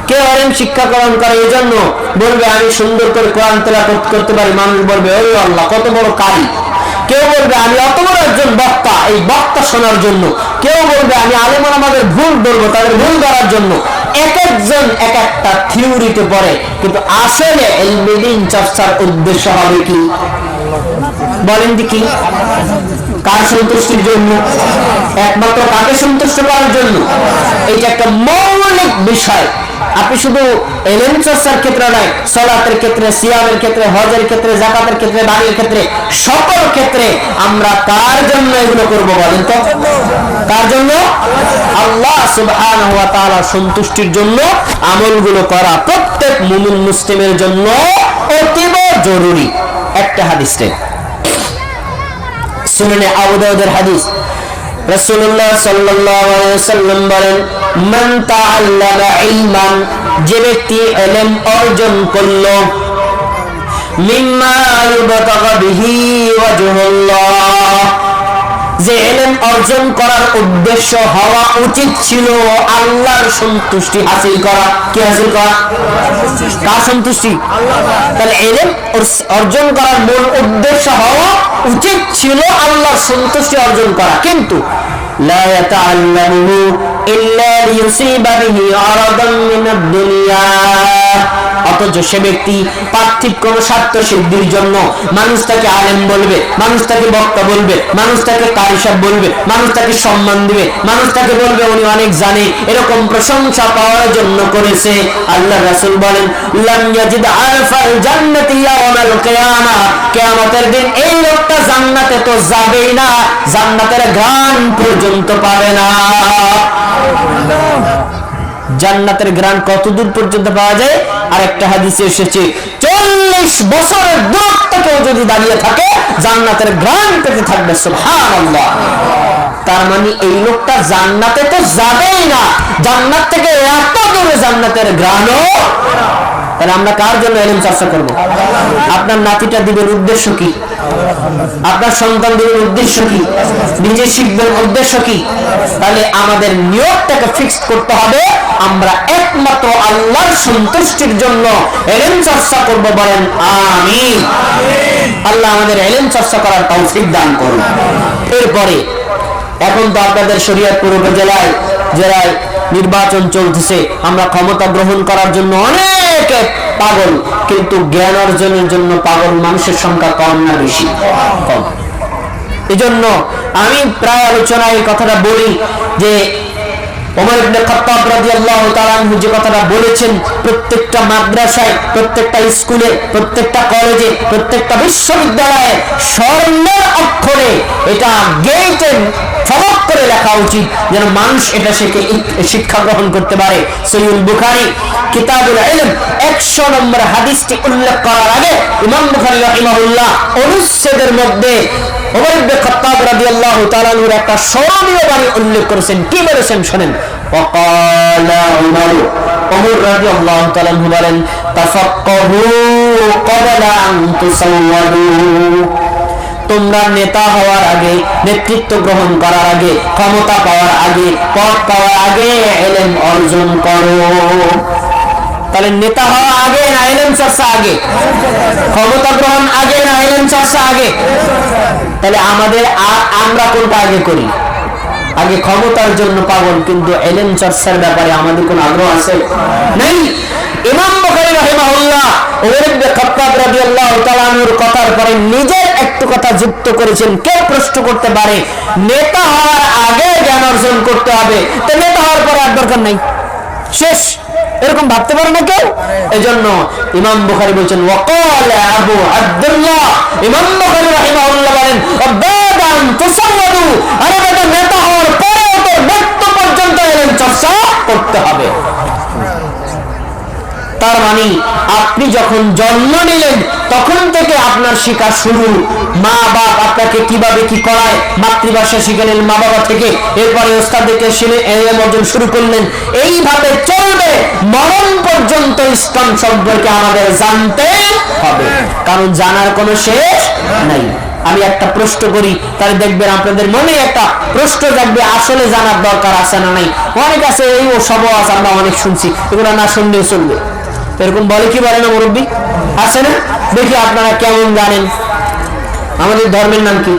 কেউ ইলম শিক্ষা গ্রহণ করে এই জন্য বলবে আমি সুন্দর করে কোরআন তেলাওয়াত করতে পারি, মানুষ বলবে ওরে আল্লাহ কত বড় কারি। কেউ বলবে আমি অত বড় একজন বক্তা, এই বক্তা শোনার জন্য। কেউ বলবে আমি আলেম আমাদের ভুল বলবো, তাদের ভুল ধরার জন্য। এক একজন এক একটা থিওরিতে পড়ে, কিন্তু আসলে ইলমে দ্বীন চর্চার উদ্দেশ্য হবে কি বলেন কি? কার সন্তুষ্টির জন্য? একমাত্র কাকে সন্তুষ্ট করার জন্য? এটা একটা মৌলিক বিষয়। আপনি শুধু ইলম চর্চার ক্ষেত্রে নয়, সালাতের ক্ষেত্রে, সিয়ামের ক্ষেত্রে, হজের ক্ষেত্রে, যাকাতের ক্ষেত্রে, দানের ক্ষেত্রে, সকল ক্ষেত্রে আমরা কার জন্য এগুলো করব বলেন তো? কার জন্য? আল্লাহ সুবহানাহু ওয়া তাআলার সন্তুষ্টির জন্য আমলগুলো করা প্রত্যেক মুমিন মুসলিমের জন্য অতীব জরুরি। একটা হাদিস রে সুনানে আবু দাউদের হাদিস, রাসূলুল্লাহ সাল্লাল্লাহু আলাইহি ওয়াসাল্লাম বলেন, মান তাআল্লামা ইলমান, যে ব্যক্তি ইলম অর্জন করলো, মিম্মা ইউবতাগা বিহি ওয়াজহুল্লাহ, যে ইলম অর্জন করার উদ্দেশ্য হওয়া উচিত ছিল আল্লাহর সন্তুষ্টি হাসিল করা। কি হাসিল করা? কার সন্তুষ্টি? তাহলে ইলম অর্জন করার মূল উদ্দেশ্য হওয়া উচিত ছিল আল্লাহর সন্তুষ্টি অর্জন করা, কিন্তু লা ইয়াতাআল্লামু ইল্লা লিয়ুসিবা বিহি আরাদান মিনাদ দুনিয়া, অথচ সে ব্যক্তি পার্থিব কোন স্বার্থ সিদ্ধির জন্য মানুষ তাকে আলেম বলবে, মানুষ তাকে বক্তা বলবে, মানুষ তাকে কারি সাহেব বলবে, মানুষ তাকে সম্মান দিবে, মানুষ তাকে বলবে উনি অনেক জানে, এরকম প্রশংসা পাওয়ার জন্য করেছে। আল্লাহ রাসূল বলেন, লাম ইয়াজিদ আরফাল জান্নাতি ইয়াওমাল কিয়ামা, কিয়ামতের দিন এই লোকটা জান্নাতে তো যাবেই না, জান্নাতের ঘ্রাণ পর্যন্ত পাবে না। জান্নাতের ঘ্রাণ কত দূর পর্যন্ত পাওয়া যায়? আর একটা হাদিসে এসেছে 40 বছরের দূরত্ব কেউ যদি দাঁড়িয়ে থাকে জান্নাতের ঘ্রাণ পেতে থাকবে। সুবহানাল্লাহ। তার মানে এই লোকটা জান্নাতে তো যাবেই না, জান্নাত থেকে এত দূরে জান্নাতের ঘ্রাণও। তাহলে আমরা কার জন্য ইলম চর্চা করব? আপনার নাতিটা দিবেন উদ্দেশ্য কি? আপনার সন্তান দিবেন উদ্দেশ্য কি? নিজে শিখবেন উদ্দেশ্য কি? তাহলে আমাদের নিয়তটাকে ফিক্স করতে হবে, আমরা একমাত্র আল্লাহর সন্তুষ্টির জন্য ইলম চর্চা করব। বলেন আমিন। আল্লাহ আমাদের ইলম চর্চা করার তৌফিক দান করুন। এরপরে এখন তো আপনাদের শরীয়তপুর উপজেলায় যারা নির্বাচন চলতেছে, আমরা ক্ষমতা গ্রহণ করার জন্য অনেক পাগল, কিন্তু জ্ঞান অর্জনের জন্য পাগল মানুষের সংখ্যা কম না বেশি? কম। এজন্য আমি প্রায় আলোচনায় এই কথাটা বলি যে ওমর ইবনে খাত্তাব রাদিয়াল্লাহু তাআলা আনহু যে কথাটা বলেছেন, প্রত্যেকটা মাদ্রাসায়, প্রত্যেকটা স্কুলে, প্রত্যেকটা কলেজে, প্রত্যেকটা বিশ্ববিদ্যালয়ে স্বর্ণের অক্ষরে এটা গেটে ফলক করে লেখা উচিত, যেন মানুষ এটা শিক্ষা গ্রহণ করতে পারে। সহিহ বুখারী কিতাবুল ইলম 100 নম্বর হাদিসটি উল্লেখ করার আগে ইমাম বুখারী রাহিমাহুল্লাহ অনুচ্ছেদের মধ্যে ওমর ইবনে খাত্তাব রাদিয়াল্লাহু তাআলা আনহুর একটা স্মরণীয় বাণী উল্লেখ করেছেন। কি বলেছেন শুনেন। ওয়াকালা উমর ওমর রাদিয়াল্লাহু তাআলা বলেন, তাফাক্কাহু ক্বাবলা আন তুসাওয়াদু, তোমরা নেতা হওয়ার আগে, নেতৃত্ব গ্রহণ করার আগে, ক্ষমতা পাওয়ার আগে, পদ পাওয়ার আগে ইলম অর্জন করো। তাহলে নেতা হওয়া আগে না ইলম চর্চা আগে? ক্ষমতা গ্রহণ আগে না ইলম চর্চা আগে? তাহলে আমরা কোনটা আগে করি? আগে ক্ষমতার জন্য পাগল, কিন্তু ইলম চর্চার ব্যাপারে আমাদের কোন আগ্রহ আছে? নাই। ইমাম বুখারী রাহিমাহুল্লাহ ওমর ইবনে খাত্তাব রাদিয়াল্লাহু তাআলা আনহুর কথার পরে নিজের একটু কথা যুক্ত করেছেন। কেউ প্রশ্ন করতে পারে নেতা হওয়ার আগে জ্ঞান অর্জন করতে হবে, তো নেতা হওয়ার পরে আর দরকার নাই, শেষ, এরকম ভাবতে পারে না কেউ? এজন্য ইমাম বুখারী বলেছেন, ওয়াকালা আবু আব্দুল্লাহ, ইমাম বুখারী রাহিমাহুল্লাহ বলেন, আবাদান তুসাওয়াদু, আরে বেটা নেতা হওয়ার পরে তো মৃত্যু পর্যন্ত ইলম চর্চা করতে হবে। তার মানে আপনি যখন জন্ম নিলেন তখন থেকে আপনার শিক্ষা শুরু। মা বাপ আপনাকে কিভাবে কি করায়, মাতৃভাষা শিখলেন মা বাবা থেকে, এরপরে ওস্তাদকে ইলম অর্জন শুরু করলেন। এইভাবে চলবে, মরণ পর্যন্ত ইসলাম সম্পর্কে আমাদের জানতে হবে, কারণ জানার কোনো শেষ নাই। আমি একটা প্রশ্ন করি, তাহলে দেখবেন আপনাদের মনে একটা প্রশ্ন জাগবে, আসলে জানার দরকার আছে না নাই? অনেক আছে, এই ও সব আছে, আমরা অনেক শুনছি, এগুলো না শুনলেও চলবে, এরকম বলে কি বলে না মুরব্বী? আছে না? দেখি আপনারা কেমন জানেন আমাদের ধর্মের নাম কি?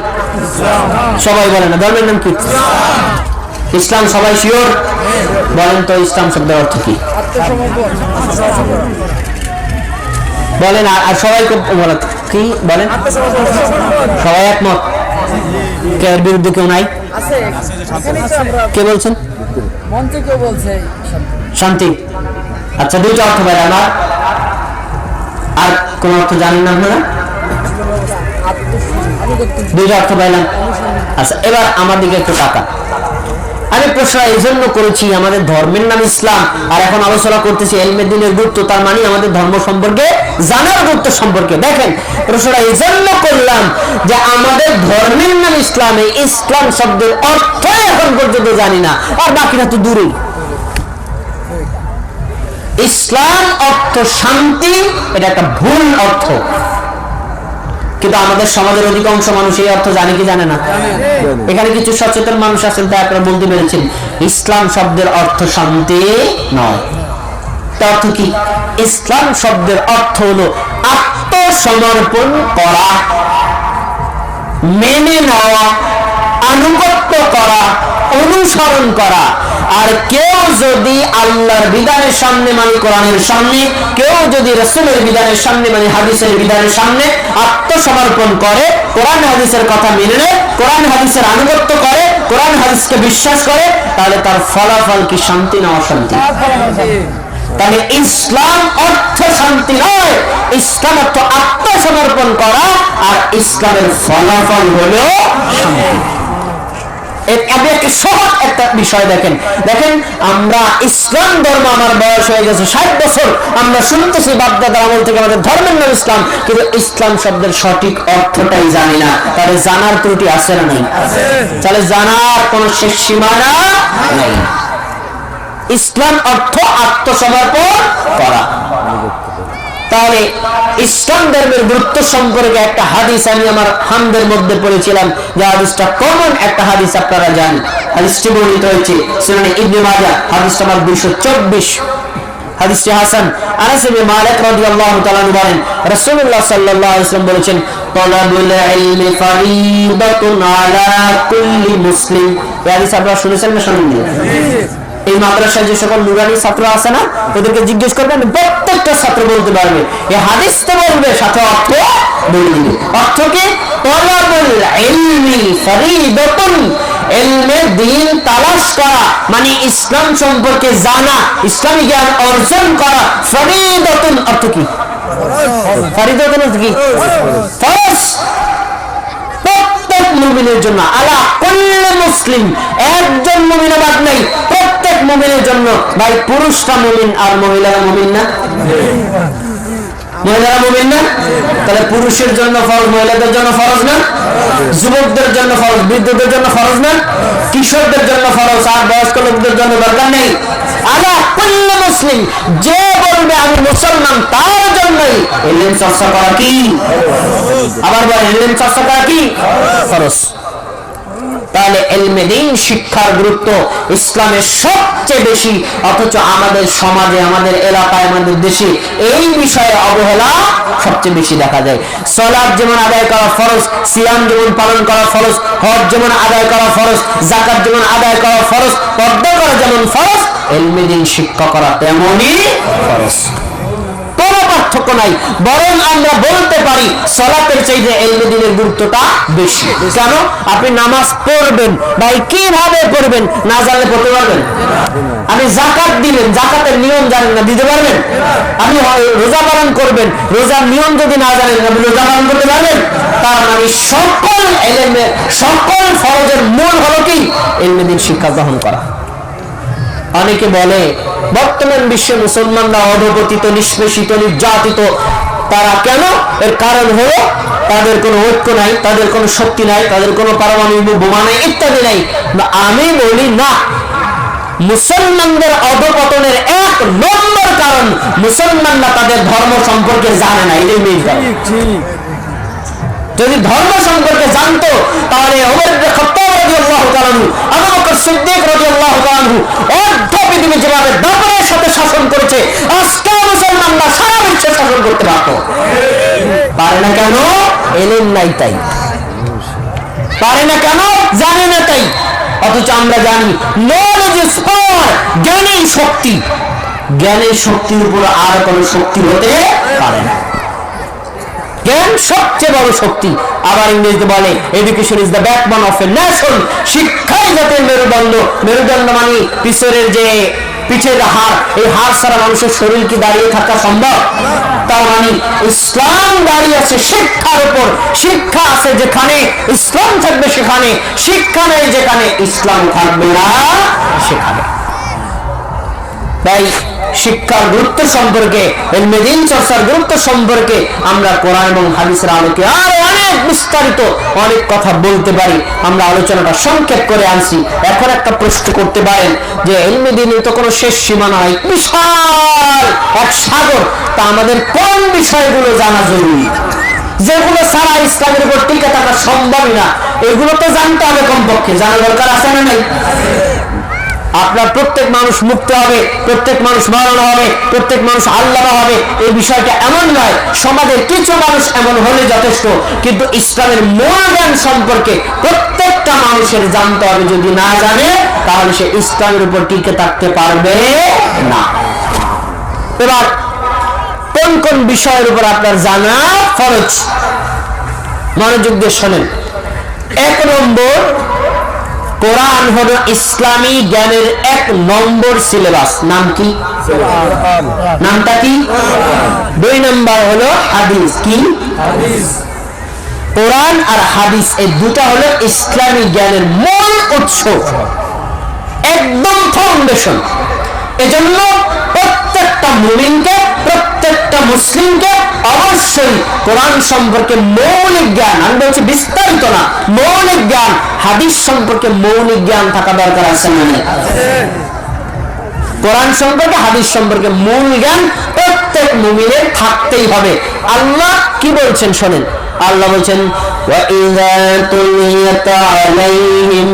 সবাই বলে না ধর্মের নাম কি? ইসলাম। সবাই শিওর? বলেন তো ইসলাম শব্দের অর্থ কি বলেন, আর সবাই বলেন কি বলেন? সবাই একমত? এর বিরুদ্ধে কেউ নাই? কে বলছেন? শান্তি। আচ্ছা, দুইটা অর্থ পাই আমার, আর কোন অর্থ জানেন না আপনারা? দুইটা অর্থ পাইলাম। আচ্ছা, এবার আমার দিকে একটু টাকা। আমি প্রশ্ন এই জন্য করেছি, আমাদের ধর্মের নাম ইসলাম, আর এখন আলোচনা করতেছি ইলমে দ্বীনের গুরুত্ব, তার মানে আমাদের ধর্ম সম্পর্কে জানার গুরুত্ব সম্পর্কে। দেখেন, প্রশ্নটা এই জন্য করলাম যে আমাদের ধর্মের নাম ইসলামে, ইসলাম শব্দের অর্থ এখন পর্যন্ত জানি না, আর বাকিটা তো দূরেই। ইসলাম অর্থ শান্তি, এটা একটা ভুল অর্থ, কিন্তু আমাদের সমাজের অধিকাংশ মানুষ এই অর্থ জানে কি জানে না? এখানে কিছু সচেতন মানুষ আছেন, তাই আপনারা বলতে পেরেছেন ইসলাম শব্দের অর্থ শান্তি নয়। তার অর্থ কি? ইসলাম শব্দের অর্থ হলো আত্মসমর্পণ করা, মেনে নেওয়া, আনুগত্য করা, অনুসরণ করা। আর কেউ যদি আল্লাহর বিধানের সামনে মানে কোরআনের সামনে, কেউ যদি রাসূলের বিধানের সামনে মানে হাদিসের বিধানের সামনে আত্মসমর্পণ করে, কোরআন হাদিসের কথা মেনে নেয়, কোরআন হাদিসের আনুগত্য করে, কোরআন হাদিসকে বিশ্বাস করে, তাহলে তার ফলাফল কি শান্তি না অশান্তি? তাহলে ইসলাম অর্থ শান্তি নয়, ইসলাম অর্থ আত্মসমর্পণ করা, আর ইসলামের ফলাফল হলো শান্তি। আমি একটা সহজ একটা বিষয় দেখেন, আমরা ইসলাম ধর্ম, আমার বয়স হয়ে গেছে 60 বছর, আমরা শুনতেছি বাপদাদার আমল থেকে আমাদের ধর্মের নাম ইসলাম, কিন্তু ইসলাম শব্দের সঠিক অর্থটাই জানি না। তাহলে জানার ত্রুটি আছে না নাই? তাহলে জানার কোন শেষ সীমানা নাই। ইসলাম অর্থ আত্মসমর্পণ করা। তাহলে ইসলাম ধর্মের গুরুত্ব সম্পর্কে একটা হাদিস আমি আমার হামদের মধ্যে পড়েছিলাম, যে হাদিসটা কমন একটা হাদিস, আপনারা জানেন। হাদিসটি বর্ণিত হয়েছে সুনানে ইবনে মাজাহ, হাদিস নম্বর 224, হাদিসটি হাসান। আনাস ইবনে মালিক রাদিয়াল্লাহু তাআলা বলেন, রাসূলুল্লাহ সাল্লাল্লাহু আলাইহি ওয়াসাল্লাম বলেছেন, তালাবুল ইলমি ফারিদাতুন আলা কুল্লি মুসলিম। এই হাদিস আপনারা শুনেছেন না শুনেননি? এই মাদ্রাসায় যে সকল নুরানি ছাত্র আছে না, ওদেরকে জিজ্ঞেস করবেন, প্রত্যেকটা ছাত্র বলতে পারবে এই হাদিস তো বলবে, সাথে অর্থ বলে দিবে। অর্থ কি? তালাবুল ইলমি ফারিদাতুন, ইলমে দ্বীন তালাশ করা মানে ইসলাম সম্পর্কে জানা, ইসলামী জ্ঞান অর্জন করা। ফারিদাতুন অর্থ কি? ফারিদাতুন অর্থ কি? ফরজ, প্রত্যেক মুমিনের জন্য, আলা কুল্লি মুসলিম, একজন মুমিন বাদ নাই, প্রত্যেক মুমিনের জন্য। ভাই পুরুষরা মুমিন আর মহিলারা মুমিন না? মহিলারা মুমিন না? তাহলে পুরুষের জন্য ফরজ, মহিলাদের জন্য ফরজ না? যুবকদের জন্য ফরজ, বৃদ্ধদের জন্য ফরজ না? কিশোরদের জন্য ফরজ, আর বয়স্ক লোকদের জন্য দরকার নেই? আলা কুল্লি মুসলিম, যে বলবে আমি মুসলমান তার জন্যই ইলম চর্চা করা কি? আবার বলেন, ইলম চর্চা করা কি ফরজ। তাহলে ইলমে দ্বীন শিক্ষার গুরুত্ব ইসলামের সবচেয়ে বেশি, অথচ আমাদের সমাজে, আমাদের এলাকায়, আমাদের দেশে এই বিষয়ে অবহেলা সবচেয়ে বেশি দেখা যায়। সালাত যেমন আদায় করা ফরজ, সিয়াম যেমন পালন করা ফরজ, হজ যেমন আদায় করা ফরজ, যাকাত যেমন আদায় করা ফরজ, পর্দা করা যেমন ফরজ, ইলমে দ্বীন শিক্ষা করা তেমনই ফরজ। কোনো পার্থক্য নাই, বরং আমরা বলতে পারি সালাতের চাইতে ইলমে দ্বীনের গুরুত্বটা বেশি। কেন? আপনি নামাজ পড়বেন, ভাই কিভাবে পড়বেন না জানলে পড়তে পারবেন? আপনি যাকাত দিবেন, যাকাতের নিয়ম জানেন না, দিতে পারবেন? আপনি রোজা পালন করবেন, রোজার নিয়ম যদি না জানেন, আপনি রোজা পালন করতে পারবেন? তার মানে সকল ইলমের, সকল ফরজের মূল হলো কি? ইলমে দ্বীন শিক্ষা গ্রহণ করা। অনেকে বলে বর্তমান বিশ্বে মুসলমানরা অধপতিত, নিষ্পেষিত, নির্যাতিত। তারা কেন? এর কারণ হলো তাদের কোনো ঐক্য নাই, তাদের কোনো শক্তি নাই, তাদের কোনো পারমাণবিক বোমা নাই, ইত্যাদি নাই। আমি বলি না, মুসলমানদের অধপতনের এক নম্বর কারণ মুসলমানরা তাদের ধর্ম সম্পর্কে জানে না। এটাই মেইন কারণ। যদি ধর্ম সম্পর্কে জানতো তাহলে ওমর ইবনে খাত্তাব রাদিয়াল্লাহু তাআলা আনহু, আবু বকর সিদ্দিক রাদিয়াল্লাহু তাআলা আনহু অর্ধ পৃথিবী যেভাবে দাপটের সাথে শাসন করেছে, আজকে মুসলমানরা সারা বিশ্বে শাসন করতে পারত। পারে না কেন? ইলম নাই তাই। পারে না কেন? জানে না তাই। অথচ আমরা জানি নলেজ ইজ পাওয়ার, জ্ঞানের শক্তি। জ্ঞানের শক্তির উপর আর কোনো শক্তি হতে পারে না। জ্ঞান সবচেয়ে বড় শক্তি। আবার ইংরেজিতে বলে education is the backbone of a nation. শিক্ষাই জাতির মেরুদণ্ড। মেরুদণ্ড মানে পিছনের যে পিঠের হাড়, এই হাড় ছাড়া মানুষের শরীর কি দাঁড়িয়ে থাকা সম্ভব? তার মানে ইসলাম দাঁড়িয়ে আছে শিক্ষার উপর। শিক্ষা আছে যেখানে ইসলাম থাকবে সেখানে, শিক্ষা নেই যেখানে ইসলাম থাকবে না সেখানে। তাই শিক্ষার গুরুত্ব সম্পর্কে, ইলমে দ্বীন চর্চার গুরুত্ব সম্পর্কে আমরা কোরআন এবং হাদিসের আলোকে আরো অনেক বিস্তারিত অনেক কথা বলতে পারি। আমরা আলোচনাটা সংক্ষেপ করে আনছি। এখন একটা প্রশ্ন করতে পারেন যে ইলমে দ্বীনের তো কোনো শেষ সীমা নয়, বিশাল এক সাগর, তা আমাদের কোন বিষয়গুলো জানা জরুরি, যেগুলো ছাড়া ইসলামের উপর টিকে থাকা সম্ভবই না? এগুলো তো জানতে হবে, কমপক্ষে জানা দরকার আছে না নাই? আপনার প্রত্যেক মানুষ মুক্ত হবে, প্রত্যেক মানুষ মারানো হবে, প্রত্যেক মানুষ আল্লাহ হবে, এই বিষয়টা এমন নয়। সমাজের কিছু মানুষ এমন হলে যথেষ্ট, কিন্তু ইসলামের মূল জ্ঞান সম্পর্কে প্রত্যেকটা মানুষের জানতে হবে। যদি না জানে তাহলে সে ইসলামের উপর টিকে থাকতে পারবে না। এবার কোন কোন বিষয়ের উপর আপনার জানা ফরজ, মনোযোগ দিয়ে শোনেন। এক নম্বর, কোরআন হলো ইসলামী জ্ঞানের এক নম্বর সিলেবাস। নাম কি? নামটা কি? দুই নম্বর হলো হাদিস। কি? কোরআন আর হাদিস এই দুটা হলো ইসলামী জ্ঞানের মূল উৎস, একদম ফাউন্ডেশন। এজন্য প্রত্যেকটা মুমিনকে, প্রত্যেকটা মুসলিমকে অবশ্যই কোরআন সম্পর্কে মৌলিক জ্ঞান, আমি বলছি বিস্তারিত না, মৌলিক জ্ঞান, হাদিস সম্পর্কে মৌলিক জ্ঞান থাকা দরকার আছে না? কোরআন সম্পর্কে, হাদিস সম্পর্কে মূল জ্ঞান প্রত্যেক মুমিনের থাকতেই হবে। আল্লাহ কি বলছেন শোনেন। আল্লাহ বলছেন ওয়াইযা তুলিয়াত আলাইহিম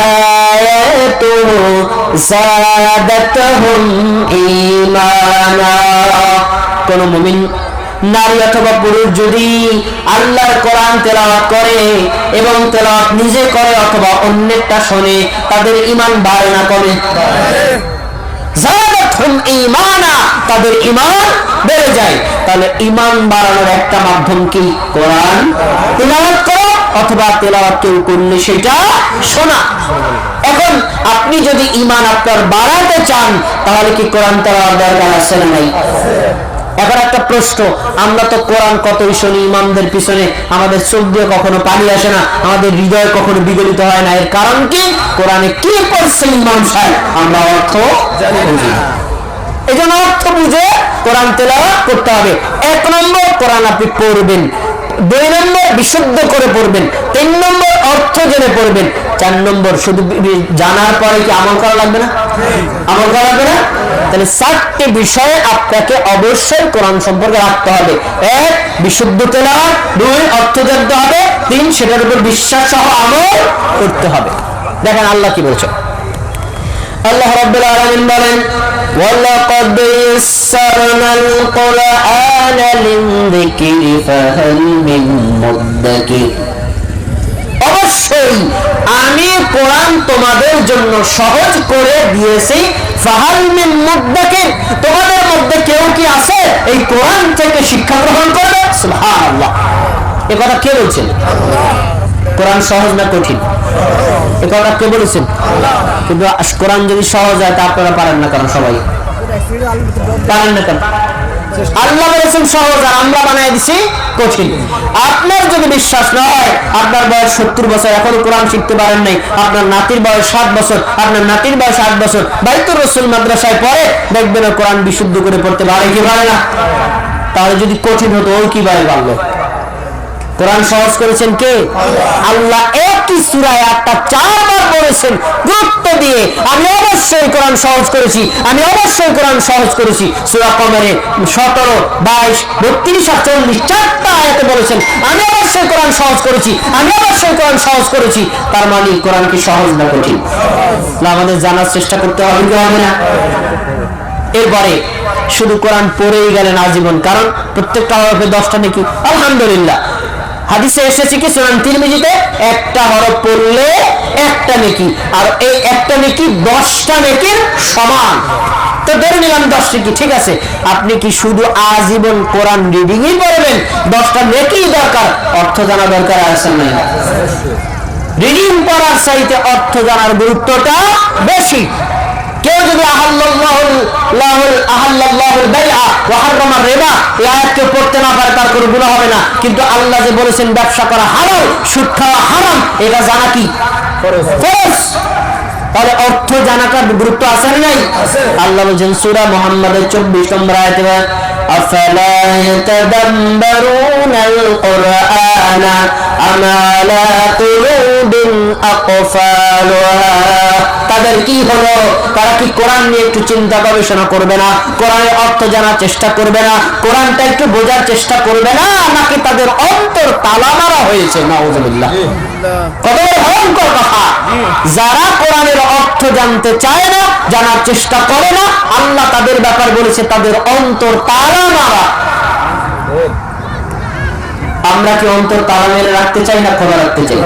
আয়াতুহু যাদাতহুম ঈমানা। কোন মুমিন নারী অথবা পুরুষ যদি আল্লাহর কোরআন তেলাওয়াত করে এবং তেলাওয়াত নিজে করে অথবা অন্যেরটা শোনে, তাদের ঈমান বাড়ে না কমে? যাদাতহুম ঈমানা, তাদের ঈমান বেড়ে যায়। তাহলে ঈমান বাড়ানোর একটা মাধ্যম কি? কোরআন তেলাওয়াত করা অথবা তেলাওয়াত কেউ করলে সেটা শোনা। এখন আপনি যদি ঈমান আপনার বাড়াতে চান তাহলে কি কোরআন তেলাওয়াত দরকার আছে না নাই? এখন একটা প্রশ্ন, আমরা তো কোরআন কতই শুনি, ইমামদের পিছনে আমাদের চোখ দিয়ে কখনো পানি আসে না, আমাদের হৃদয় কখনো বিগলিত হয় না। এর কারণ কি? কোরআনে কি পড়ছে ইমাম সাহেব আমরা অর্থ জানি না। এই জন্য অর্থ বুঝে কোরআন তেলাওয়াত করতে হবে। 1 নম্বর কোরআন আপনি পড়বেন, 2 নম্বর বিশুদ্ধ করে পড়বেন, 3 নম্বর অর্থ জেনে পড়বেন, 4 নম্বর শুধু জানার পরে কি আমল করা লাগবে না? আমল করা লাগবে না? তাহলে 4টি বিষয়ে আপনাকে অবশ্যই কোরআন সম্পর্কে রাখতে হবে। 1 বিশুদ্ধ তেলাওয়াত, 2 অর্থ জানতে হবে, 3 সেটার উপর বিশ্বাস সহ আমল করতে হবে। দেখেন আল্লাহ কি বলছে। আল্লাহ রাব্বুল আলামিন বলেন ওয়ালাকাদ ইয়াসসারনাল কুরআনা লিযিকরি ফাহাল মিন মুদ্দাকির। অবশ্যই আমি কোরআন তোমাদের জন্য সহজ করে দিয়েছি। ফাহাল মিন মুদ্দাকির, তোমাদের মধ্যে কেউ কি আছে এই কোরআন থেকে শিক্ষা গ্রহণ করবে? সুবহানাল্লাহ। এই কথা কে বলছেন? কোরআন সহজ না কঠিন? এই কথা কে বলেছেন? কিন্তু কোরআন যদি সহজ হয় তা আপনারা পারেন না, কারণ সবাই পারেন না। কেন? আল্লাহ বলেছেন সহজ, আর আমরা বানাই দিছি কঠিন। আপনার যদি বিশ্বাস না হয়, আপনার বয়স 70 বছর এখনো কোরআন শিখতে পারেন নাই, আপনার নাতির বয়স 7 বছর, আপনার নাতির বয়স 8 বছর, বাইতুর রাসূল মাদ্রাসায় পড়ে, দেখবেন কোরআন বিশুদ্ধ করে পড়তে পারে কি পারে না? তাহলে যদি কঠিন হতো ও কিভাবে পারলো? কোরআন সহজ করেছেন কে? আল্লাহ। একই সূরায় 4 বার বলেছেন গুরুত্ব দিয়ে, আমি অবশ্যই কোরআন সহজ করেছি, আমি অবশ্যই কোরআন সহজ করেছি। সূরা কমরে 17, 22, 32 আর 40 4টা আয়াতে বলেছেন আমি অবশ্যই কোরআন সহজ করেছি, আমি অবশ্যই কোরআন সহজ করেছি। তার মানে কোরআন কি সহজ না কঠিন? আমাদের জানার চেষ্টা করতে হবে কি হবে না? এরপরে শুধু কোরআন পড়েই গেলেন আজীবন, কারণ প্রত্যেকটা হরফে 10টা নেকি। আলহামদুলিল্লাহ হাদিসে এসেছে কি সুনান তিরমিজিতে, একটা হরফ পড়লে একটা নেকি, আর এই একটা নেকি 10টা নেকির সমান। তো ধরে নিলাম 10 নেকি, ঠিক আছে। আপনি কি শুধু আজীবন কোরআন রিডিংই করবেন? 10টা নেকি দরকার, অর্থ জানা দরকার আছে না? রিডিং পড়ার চাইতে অর্থ জানার গুরুত্বটা বেশি। কেউ যদি পড়তে না পারে তার কোনো গুনাহ হবে না, কিন্তু আল্লাহ যে বলেছেন ব্যবসা করা হারাম, সুদ খাওয়া হারাম, এটা জানা কি ফরজ। তাহলে অর্থ জানাটা গুরুত্ব আছে না নাই? আল্লাহ বলেছেন সূরা মুহাম্মাদের 24 নম্বর আয়াতে, আফালা ইয়াতাদাব্বারুনাল কুরআনা আম আলা কুলুবিন আকফালুহা। তাদের কি হলো? তারা কি কোরআন নিয়ে একটু চিন্তা গবেষণা করবে না? কোরআনের অর্থ জানার চেষ্টা করবে না? কোরআনটা একটু বোঝার চেষ্টা করবে না? নাকি তাদের অন্তর তালা মারা হয়েছে? নাউযুবিল্লাহ। কত ভয়ঙ্কর কথা! যারা কোরআনের অর্থ জানতে চায় না, জানার চেষ্টা করে না, আল্লাহ তাদের ব্যাপার বলেছে তাদের অন্তর তালা মারা। আমরা কি অন্তর তালা মেরে রাখতে চাই না খোলা রাখতে চাই?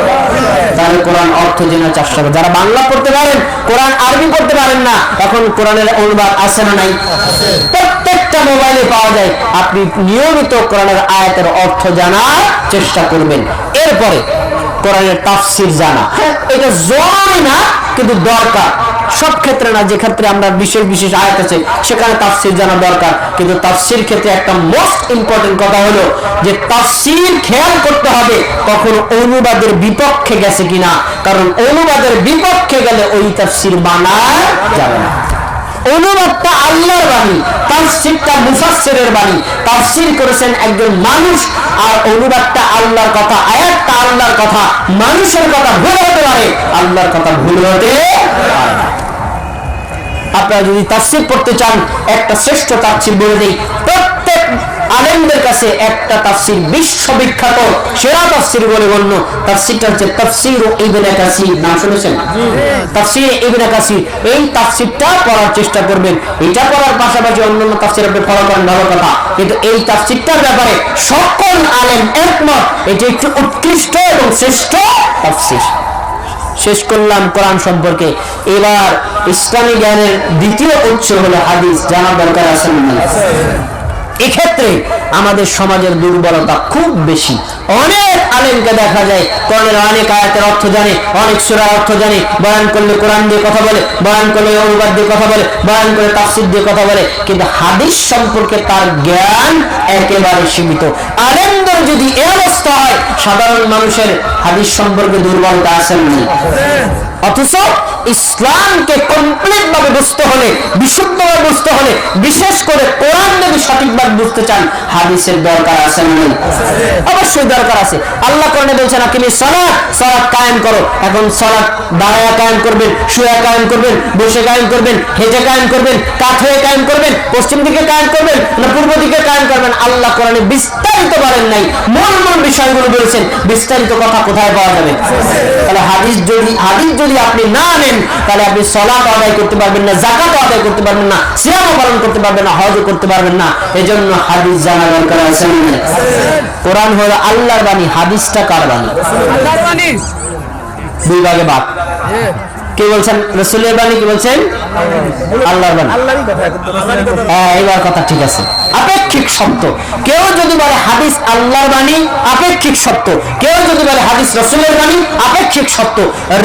তাহলে কোরআন অর্থ জেনে চেষ্টা করুন। যারা বাংলা পড়তে পারেন, কোরআন আরবি পড়তে পারেন না, এখন কোরআনের অনুবাদ আছে না নাই? প্রত্যেকটা মোবাইলে পাওয়া যায়। আপনি নিয়মিত কোরআনের আয়াতের অর্থ জানার চেষ্টা করবেন। এরপরে কোরআনের তাফসীর জানা, এটা জরুরি না কিন্তু দরকার। সব ক্ষেত্রে না, যে ক্ষেত্রে আমরা বিশেষ বিশেষ আয়াত আছে সেখানে তাফসীর জানা দরকার, কিন্তু তাফসীর ক্ষেত্রে একটা মোস্ট ইম্পর্টেন্ট কথা হলো যে তাফসীর খেয়াল করতে হবে কখনো অনুবাদের বিপক্ষে গেছে কিনা, কারণ অনুবাদের বিপক্ষে গেলে ওই তাফসীর মানা যাবে না। অনুবাদটা আল্লাহর বাণী, তাফসীরটা মুফাসসিরের বাণী। তাফসীর করেছেন একজন মানুষ, আর অনুবাদটা আল্লাহর কথা, আয়াতটা আল্লাহর কথা। মানুষের কথা ভুল হতে পারে, আল্লাহর কথা ভুল হতে পারে না। আপনারা যদি তাফসীর পড়তে চান, একটা শ্রেষ্ঠ তাফসীর বলে দেই। প্রত্যেক আলেমদের কাছে একটা তাফসীর বিশ্ববিখ্যাত সেরা তাফসীর বলে গণ্য। তাফসীরটা হচ্ছে তাফসীর ইবনে কাসীর। নাম শুনেছেন? তাফসীর ইবনে কাসীর। এই তাফসীরটা পড়ার চেষ্টা করবেন। এটা পড়ার পাশাপাশি অন্যান্য তাফসীর আপনি ফলো করেন, ভালো কথা, কিন্তু এই তাফসীরটার ব্যাপারে সকল আলেম একমত, এটি একটি উৎকৃষ্ট এবং শ্রেষ্ঠ তাফসীর। শেষ করলাম কোরআন সম্পর্কে। এবার ইসলামী জ্ঞানের দ্বিতীয় উৎস হলো হাদিস। জানা দরকার আছে না? এক্ষেত্রে আমাদের সমাজের দুর্বলতা খুব বেশি। অনেক আলেমকে দেখা যায় কোরআনের অনেক আয়াতের অর্থ জানে, অনেক সূরার অর্থ জানে, বয়ান করলে কোরআন দিয়ে কথা বলে, বয়ান করলে অনুবাদ দিয়ে কথা বলে, বয়ান করে তাফসীর দিয়ে কথা বলে, কিন্তু হাদিস সম্পর্কে তার জ্ঞান একেবারে সীমিত। আলেমদের যদি এই অবস্থা হয়, সাধারণ মানুষের হাদিস সম্পর্কে দুর্বলতা আছে না? অথচ ইসলামকে কমপ্লিট ভাবে বুঝতে হলে, বিশুদ্ধভাবে বুঝতে হলে, বিশেষ করে কোরআন যদি সঠিকভাবে বুঝতে চান, হাদিসের দরকার আছে না? অবশ্যই দরকার আছে। আল্লাহ কোরআনে বলছেন আকিমিস সালাত, সালাত কায়েম করো। এখন সালাত দাঁড়ায়া কায়েম করবেন, শুয়ে কায়েম করবেন, বসে কায়েম করবেন, হেঁটে কায়েম করবেন, কাত হয়ে কায়েম করবেন, পশ্চিম দিকে কায়েম করবেন না পূর্ব দিকে কায়েম করবেন, আল্লাহ কোরআনে বিস্তারিত বলেন নাই, মূল মূল বিষয়গুলো বলেছেন। বিস্তারিত কথা কোথায় পাওয়া যাবে? তাহলে হাদিস যদি আপনি না নেন, তাহলে আপনি সালাত আদায় করতে পারবেন না, যাকাত আদায় করতে পারবেন না, সিয়াম পালন করতে পারবেন না, হজও করতে পারবেন না। এজন্য হাদিস জানা দরকার আছে। কোরআন হলো আল্লাহর বাণী, হাদিসটা কার বাণী? আল্লাহর বাণী। দুই ভাগে ভাগ। কে বলছেন রাসূলের বাণী, কি বলছেন আল্লাহর বাণী? হ্যাঁ, এবার কথা ঠিক আছে। আপেক্ষিক সত্য। কেউ যদি বলে হাদিস আল্লাহর বাণী, আপেক্ষিক সত্য। কেউ যদি বলে হাদিস রাসূলের বাণী, আপেক্ষিক সত্য।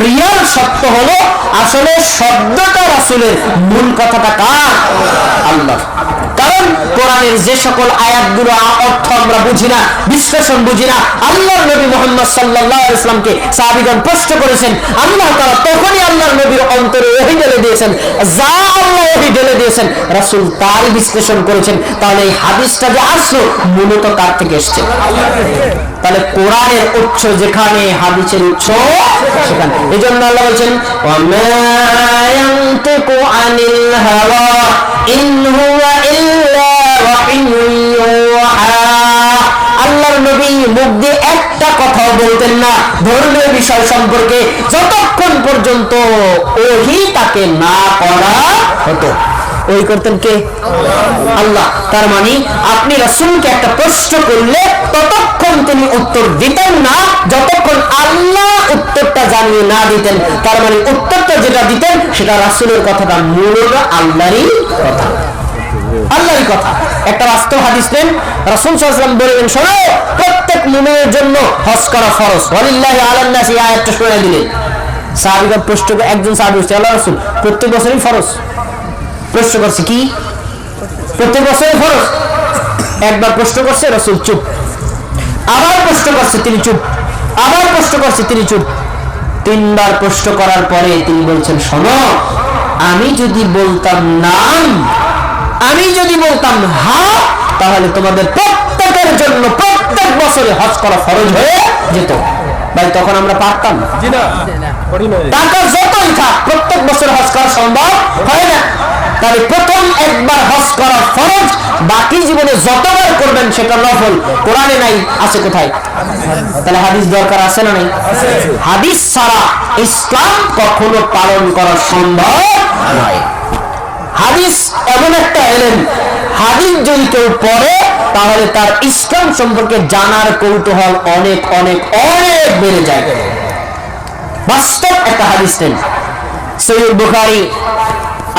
রিয়াল সত্য হলো আসলে শব্দটা রাসূলের, মূল কথাটা কার? আল্লাহ। কারণ কোরআনের যে সকল আয়াতগুলো অর্থ আমরা বুঝি না, বিশ্লেষণ বুঝি না, আল্লাহর নবী মুহাম্মদ সাল্লাল্লাহু আলাইহি ওয়াসাল্লামকে সাহাবীগণ প্রশ্ন করেছেন, আল্লাহ তাআলা তখনই আল্লাহর নবীর অন্তরে ওহী ঢেলে দিয়েছেন, যা আল্লাহ ওহী ঢেলে দিয়েছেন রাসূল তারই বিশ্লেষণ করেছেন। তাহলে এই হাদিসটা যে আসলো মূলত কার থেকে এসেছে? তাহলে কোরআনের উৎস যেখানে, হাদিসের উৎস সেখানে। এজন্য আল্লাহ বলেন ওয়ামা ইয়ানতিকু আনিল হাওয়া ইন হুয়া ইল্লা ওয়াহিয়ুন ইউহা। আল্লাহর নবী মুখ দিয়ে একটা কথাও বলতেন না ধর্মীয় বিষয় সম্পর্কে, যতক্ষণ পর্যন্ত ওহী তাকে না করা হতো। ওই করতেন কে? আল্লাহ। তার মানে আপনি রাসূলকে একটা প্রশ্ন করলে ততক্ষণ তিনি উত্তর দিতেন না যতক্ষণ আল্লাহ উত্তরটা জানিয়ে না দিতেন। তার মানে উত্তরটা যেটা দিতেন সেটা রাসূলের কথাটা মূলত আল্লাহরই কথা, আল্লাহরই কথা। একটা বাস্তব হাদিস নেন, রাসূল সাল্লাল্লাহু আলাইহি ওয়াসাল্লাম বলেন, শোনো, প্রত্যেক মুমিনের জন্য হজ করা ফরজ। ওয়ালিল্লাহি আলান নাস, এই আয়াতটা শুনে দিলেন। সাহাবীগণ প্রশ্ন করে, একজন সাহাবী বলছে, আল্লাহর রাসূল প্রত্যেক বছরই ফরজ? প্রশ্ন করছে কি প্রত্যেক বছরই ফরজ? একবার প্রশ্ন করছে, রাসূল চুপ। আবার প্রশ্ন করছে, তিনি চুপ। আবার প্রশ্ন করছে, তিনি চুপ। তিনবার প্রশ্ন করার পরে তিনি বলছেন, শোনো, আমি যদি বলতাম নাম, আমি যদি বলতাম হ্যাঁ, তাহলে তোমাদের প্রত্যেকের জন্য প্রত্যেক বছরে হজ করা ফরজ হয়ে যেত। ভাই তখন আমরা পারতাম? টাকা যতই থাক প্রত্যেক বছর হজ করা সম্ভব হয় না। তাহলে প্রথম একবার হজ করা ফরজ, বাকি জীবনে যতবার করবেন সেটা নফল। কোরআনে নাই, আছে কোথায়? তাহলে হাদিস দরকার আছে না নাই? হাদিস ছাড়া ইসলাম কখনো পালন করা সম্ভব নয়। হাদিস এমন একটা এলেম, হাদিস যদি কেউ পড়ে তাহলে তার ইসলাম সম্পর্কে জানার কৌতূহল অনেক অনেক অনেক বেড়ে যায়। বাস্তব একটা হাদিস নেন, সহিহ বুখারী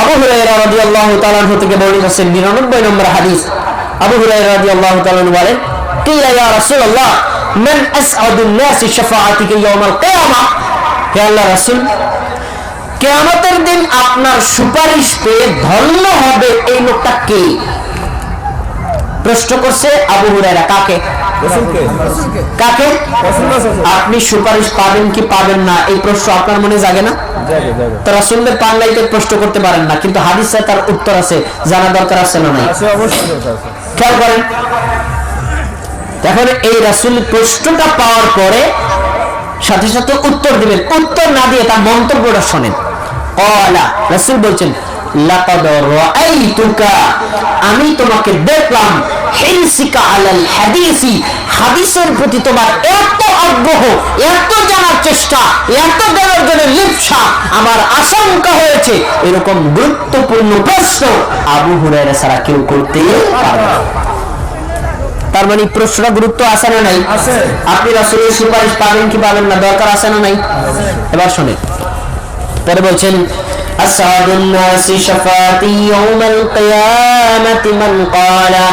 আবু হুরায়রা রাদিয়াল্লাহু তাআলা আনহু থেকে বর্ণিত আছে, 99 নম্বর হাদিস। আবু হুরায়রা রাদিয়াল্লাহু তাআলা আনহু বলেন, কিয়া ইয়া রাসূলুল্লাহ মান আসআদুন নাসি শাফাআতিকা ইয়াউমাল কিয়ামাহ। হে আল্লাহর রাসূল, কিয়ামতের দিন আপনার সুপারিশ পেয়ে ধন্য হবে এই লোকটা কে? প্রশ্ন করছে আবু হুরায়রা। কাকে? কাকে? আপনি সুপারিশ পাবেন কি পাবেন না এই প্রশ্ন আপনার মনে জাগে না? তো রাসূলের পাল্লাইতে প্রশ্ন করতে পারেন না, কিন্তু হাদিসে তার উত্তর আছে, জানা দরকার আছে না নাই? খেয়াল করেন। এখন এই রাসূল প্রশ্নটা পাওয়ার পরে সাথে সাথে উত্তর দিবেন, উত্তর না দিয়ে তার মন্তব্যটা শোনেন। ক্বালা, রাসূল বলছেন, লাকাদ রাআইতুকা, আমি তোমাকে দেখলাম, হিলসিকা আলাল হাদিসি, হাদিসের প্রতি তোমার এত আগ্রহ, এত জানার চেষ্টা, এত জানার জন্য লিপ্সা, আমার আশঙ্কা হয়েছে এরকম গুরুত্বপূর্ণ প্রশ্ন আবু হুরায়রা ছাড়া কেউ করতে পারবে না। তার মানে প্রশ্নটা গুরুত্ব আছে না নাই? আপনি রাসূলের সুপারিশ পাবেন কি পাবেন না, দরকার আছে না নাই? এবার শুনে পরে বলছেন, আসআদুন নাসি শাফাআতি ইয়াউমাল কিয়ামাতি মান ক্বালা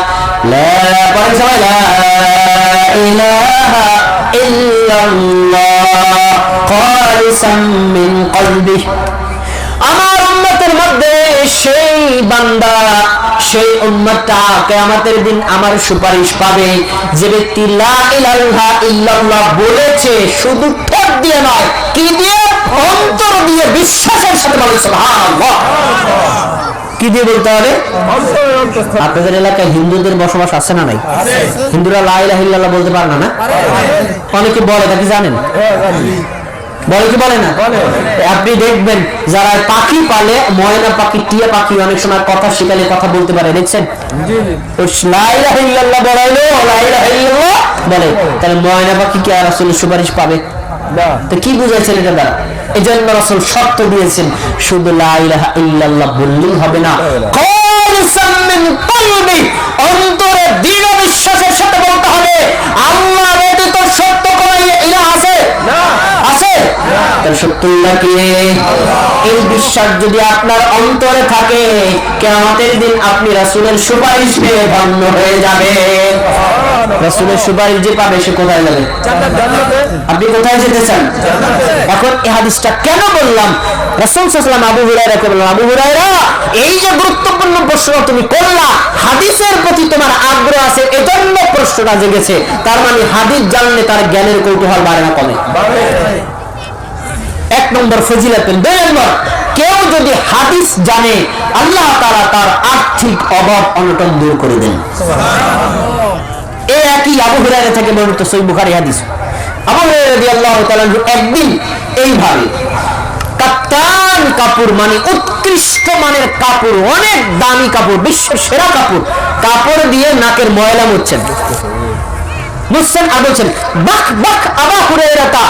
লা ইলাহা ইল্লাল্লাহ খালিসাম মিন কলবিহি। আমার উম্মতের মধ্যে সেই বান্দা, সেই উম্মতটা কিয়ামতের দিন আমার সুপারিশ পাবে যে ব্যক্তি লা ইলাহা ইল্লাল্লাহ বলেছে, শুধু ঠোঁট দিয়ে নয়, কি দিয়ে? অন্তর দিয়ে, বিশ্বাসের সাথে বলে সুবহানাল্লাহ। কি দিয়ে বলতে হবে? আপনাদের এলাকায় হিন্দুদের বসবাস আছে না নাই? হিন্দুরা লা ইলাহা ইল্লাল্লাহ বলতে পারে না? অনেকে বলে, তা কি জানেন? বলে কি বলে না? আপনি দেখবেন যারা পাখি পালে, ময়না পাখি, টিয়া পাখি, অনেক সময় কথা শিখালে কথা বলতে পারে, দেখছেন? লা ইলাহা ইল্লাল্লাহ বলাইলো লা ইলাহা ইল্লাল্লাহ বলে, তাহলে ময়না পাখি কি আর রাসূলের সুপারিশ পাবে? তো কি বুঝাইছেন এটা দ্বারা? এই জন্য রাসূল শর্ত দিয়েছেন, শুধু লা ইলাহা ইল্লাল্লাহ বললেই হবে না, খালিসাম মিন কলবি, অন্তরে দৃঢ় বিশ্বাসের সাথে বলতে হবে। আল্লাহ ব্যতীত সত্য কোন ইলাহ আছে? না। আছে? তার সত্যিল্লাহ কে? এই বিশ্বাস যদি আপনার অন্তরে থাকে, কিয়ামতের দিন আপনি রাসূলের সুপারিশ পেয়ে ধন্য হয়ে যাবেন। রাসূলের সুপারিশ যে পাবে সে কোথায় যাবে? জান্নাতে। আপনি কোথায় যেতে চান? জান্নাতে। এখন এই হাদিসটা কেন বললাম? রাসূল সাল্লাল্লাহু আলাইহি ওয়াসাল্লাম আবু হুরায়রাকে বললেন, আবু হুরায়রা, এই যে গুরুত্বপূর্ণ প্রশ্ন তুমি করলা, হাদিসের প্রতি তোমার আগ্রহ আছে, এজন্য প্রশ্নটা জেগেছে। তার মানে হাদিস জানলে তার জ্ঞানের কৌতূহল বাড়ে না কমে? এক নম্বর ফজিলতের। দুই নম্বর, কেউ যদি হাদিস জানে, আল্লাহ তাআলা তার আর্থিক অভাব অনটন দূর করে দেন। এই একই আবু হুরায়রা থেকে বর্ণিত সহিহ বুখারী হাদিস। আবু হুরায়রা রাদিয়াল্লাহু তাআলা একদিন এইভাবে কাপ্তান কাপড়, মানে উৎকৃষ্ট মানের কাপড়, অনেক দামি কাপড়, বিশ্বের সেরা কাপড়, কাপড় দিয়ে নাকের ময়লা মুছছেন। মুছছেন আর বলছেন, বাক বাক আবু হুরায়রা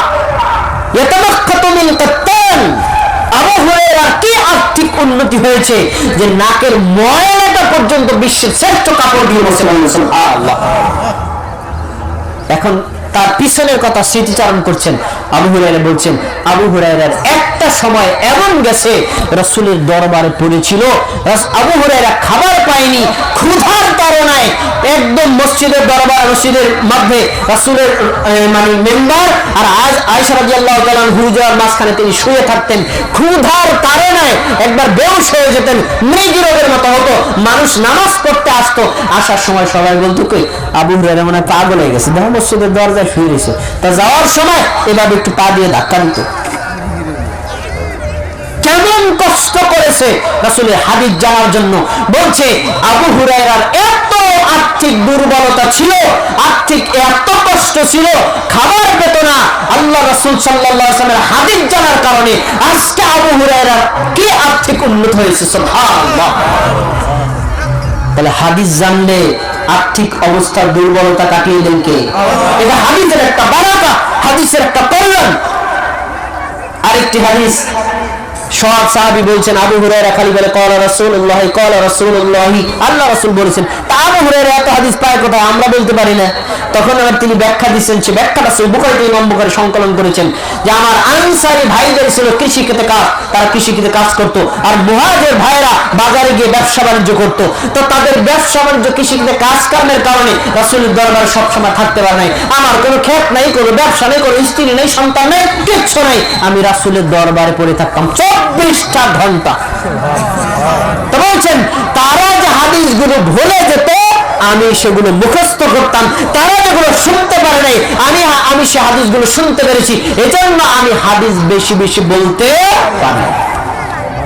ইয়াতাবাক্কাতু মিন কাত্তান। আবু হুরায়রার কি আর্থিক উন্নতি হয়েছে যে নাকের ময়লাটা পর্যন্ত বিশ্বের শ্রেষ্ঠ কাপড় দিয়ে মুছে ফেললেন। সুবহানাল্লাহ। এখন তার পিছনের কথা স্মৃতিচারণ করছেন আবু হুরায়রা, বলছেন আবু হুরায়রার একটা সময় এমন গেছে রাসূলের দরবারে পড়েছিল, আবু হুরায়রা খাবার পায়নি, ক্ষুধার তাড়নায় একদম মসজিদের দরবার, মসজিদের মধ্যে রাসূলের মানে মেম্বার আর আয়েশা রাদিয়াল্লাহু তাআলা হুজরার মাঝখানে তিনি শুয়ে থাকতেন। ক্ষুধার তাড়নায় একবার বেহুশ হয়ে যেতেন, মৃগীরোগের মতো হতো। মানুষ নামাজ পড়তে আসতো, আসার সময় সবাই বলতো কই আবু হুরায়রা মনে পাগল হয়ে গেছে, দেখো মসজিদের দরজায় শুয়ে রয়েছে। তা যাওয়ার সময় এভাবে একটু পা দিয়ে ধাক্কা দিত। কেমন কষ্ট করেছে রাসূলের হাদিস জানার জন্য। বলছে আবু হুরায়রার এত আর্থিক দুর্বলতা ছিল, আর্থিক এত কষ্ট ছিল, খাবার পেত না। আল্লাহ রাসূল সাল্লাল্লাহু আলাইহি ওয়াসাল্লামের হাদিস জানার কারণে আজকে আবু হুরায়রার কি আর্থিক উন্নতি হয়েছে। সুবহানাল্লাহ। তাহলে হাদিস জানলে আর্থিক অবস্থার দুর্বলতা কাটিয়ে দেন কে? এটা হাদিসের একটা বারাকা, হাদিসের একটা কল্যাণ। আরেকটি হাদিস সব সাহাবী বলছেন, আবু হুরায়রা খালি বলে ক্বালা রাসূলুল্লাহ ক্বালা রাসূলুল্লাহ, আল্লাহ রাসূল বলেছেন। তা আবু হুরায়রা এত হাদিস পায় কোথায়? আমরা বলতে পারি না। তখন আবার তিনি ব্যাখ্যা দিচ্ছেন, সে ব্যাখ্যাটা সহিহ বুখারীতে ইমাম বুখারী সংকলন করেছেন যে আমার আনসারী ভাইদের ছিল কৃষিক্ষেত্রে কাজ, তারা কৃষিক্ষেত্রে কাজ করত, আর মুহাজির ভাইরা বাজারে গিয়ে ব্যবসা বাণিজ্য করত। তো তাদের ব্যবসা বাণিজ্য কৃষিক্ষেত্রে কাজ কর্মের কারণে রাসূলের দরবারে সবসময় থাকতে পারে নাই। আমার কোনো ক্ষেত নাই, কোনো ব্যবসা নেই, কোনো স্ত্রী নেই, সন্তান নেই, কিচ্ছু নাই। আমি রাসূলের দরবারে পড়ে থাকতাম 24টা ঘন্টা। তো বলছেন তারা যে হাদিসগুলো ভুলে যেত, আমি সেগুলো মুখস্থ করতাম। তারা যেগুলো শুনতে পারে নাই, আমি সে হাদিসগুলো শুনতে পেরেছি। এজন্য আমি হাদিস বেশি বেশি বলতে পারি।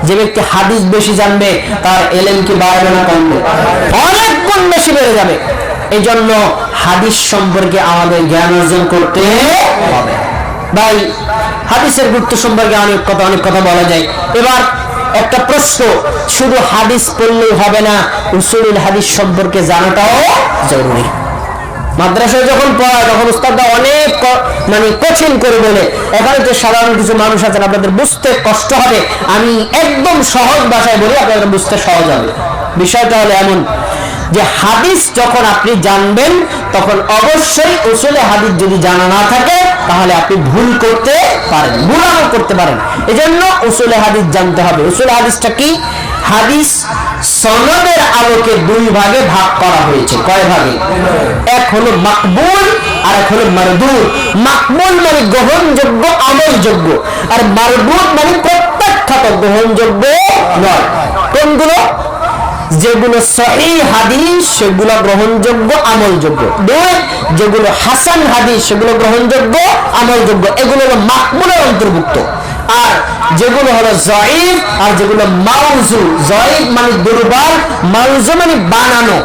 যে ব্যক্তি হাদিস বেশি জানবে তার ইলম কি বাড়বে না কমবে? অনেক গুণ বেশি বেড়ে যাবে। এই জন্য হাদিস সম্পর্কে আমাদের জ্ঞান অর্জন করতে হবে। ভাই, হাদিসের গুরুত্ব সম্পর্কে অনেক কথা বলা যায়। এবার একটা প্রশ্ন, শুধু হাদিস পড়লেই হবে না, উসুলুল হাদিস সম্পর্কে জানাটাও জরুরি। মাদ্রাসায় যখন পড়ায় তখন উস্তাদরা অনেক মানে কঠিন করে বলে, এখানে যে সাধারণ কিছু মানুষ আছেন আপনাদের বুঝতে কষ্ট হবে, আমি একদম সহজ ভাষায় বলি, আপনাদের বুঝতে সহজ হবে। বিষয়টা হলো এমন যে হাদিস যখন আপনি জানবেন তখন অবশ্যই উসুলে হাদিস যদি জানা না থাকে তাহলে আপনি ভুল করতে পারেন, ভুল করতে পারেন। এজন্য উসুলে হাদিস জানতে হবে। উসুলে হাদিসটা কি? হাদিস সনদের আলোকে দুই ভাগে ভাগ করা হয়েছে। কয় ভাগে? এক হলো মাকবুল আর এক হলো মারদুদ। মাকবুল মানে গ্রহণযোগ্য, আমলযোগ্য, আর মারদুদ মানে প্রত্যাখ্যাত, গ্রহণযোগ্য নয়। কোনগুলো? যেগুলো সহিহ হাদিস সেগুলো গ্রহণযোগ্য, আমলযোগ্য। দুই, যেগুলো হাসান হাদিস সেগুলো গ্রহণযোগ্য, আমলযোগ্য। এগুলো হলো মাকবুলের অন্তর্ভুক্ত। আর যেগুলো হলো জয়ীফ আর যেগুলো মাউজু, জয়ীফ মানে দুর্বল, মাউজু মানে বানানো,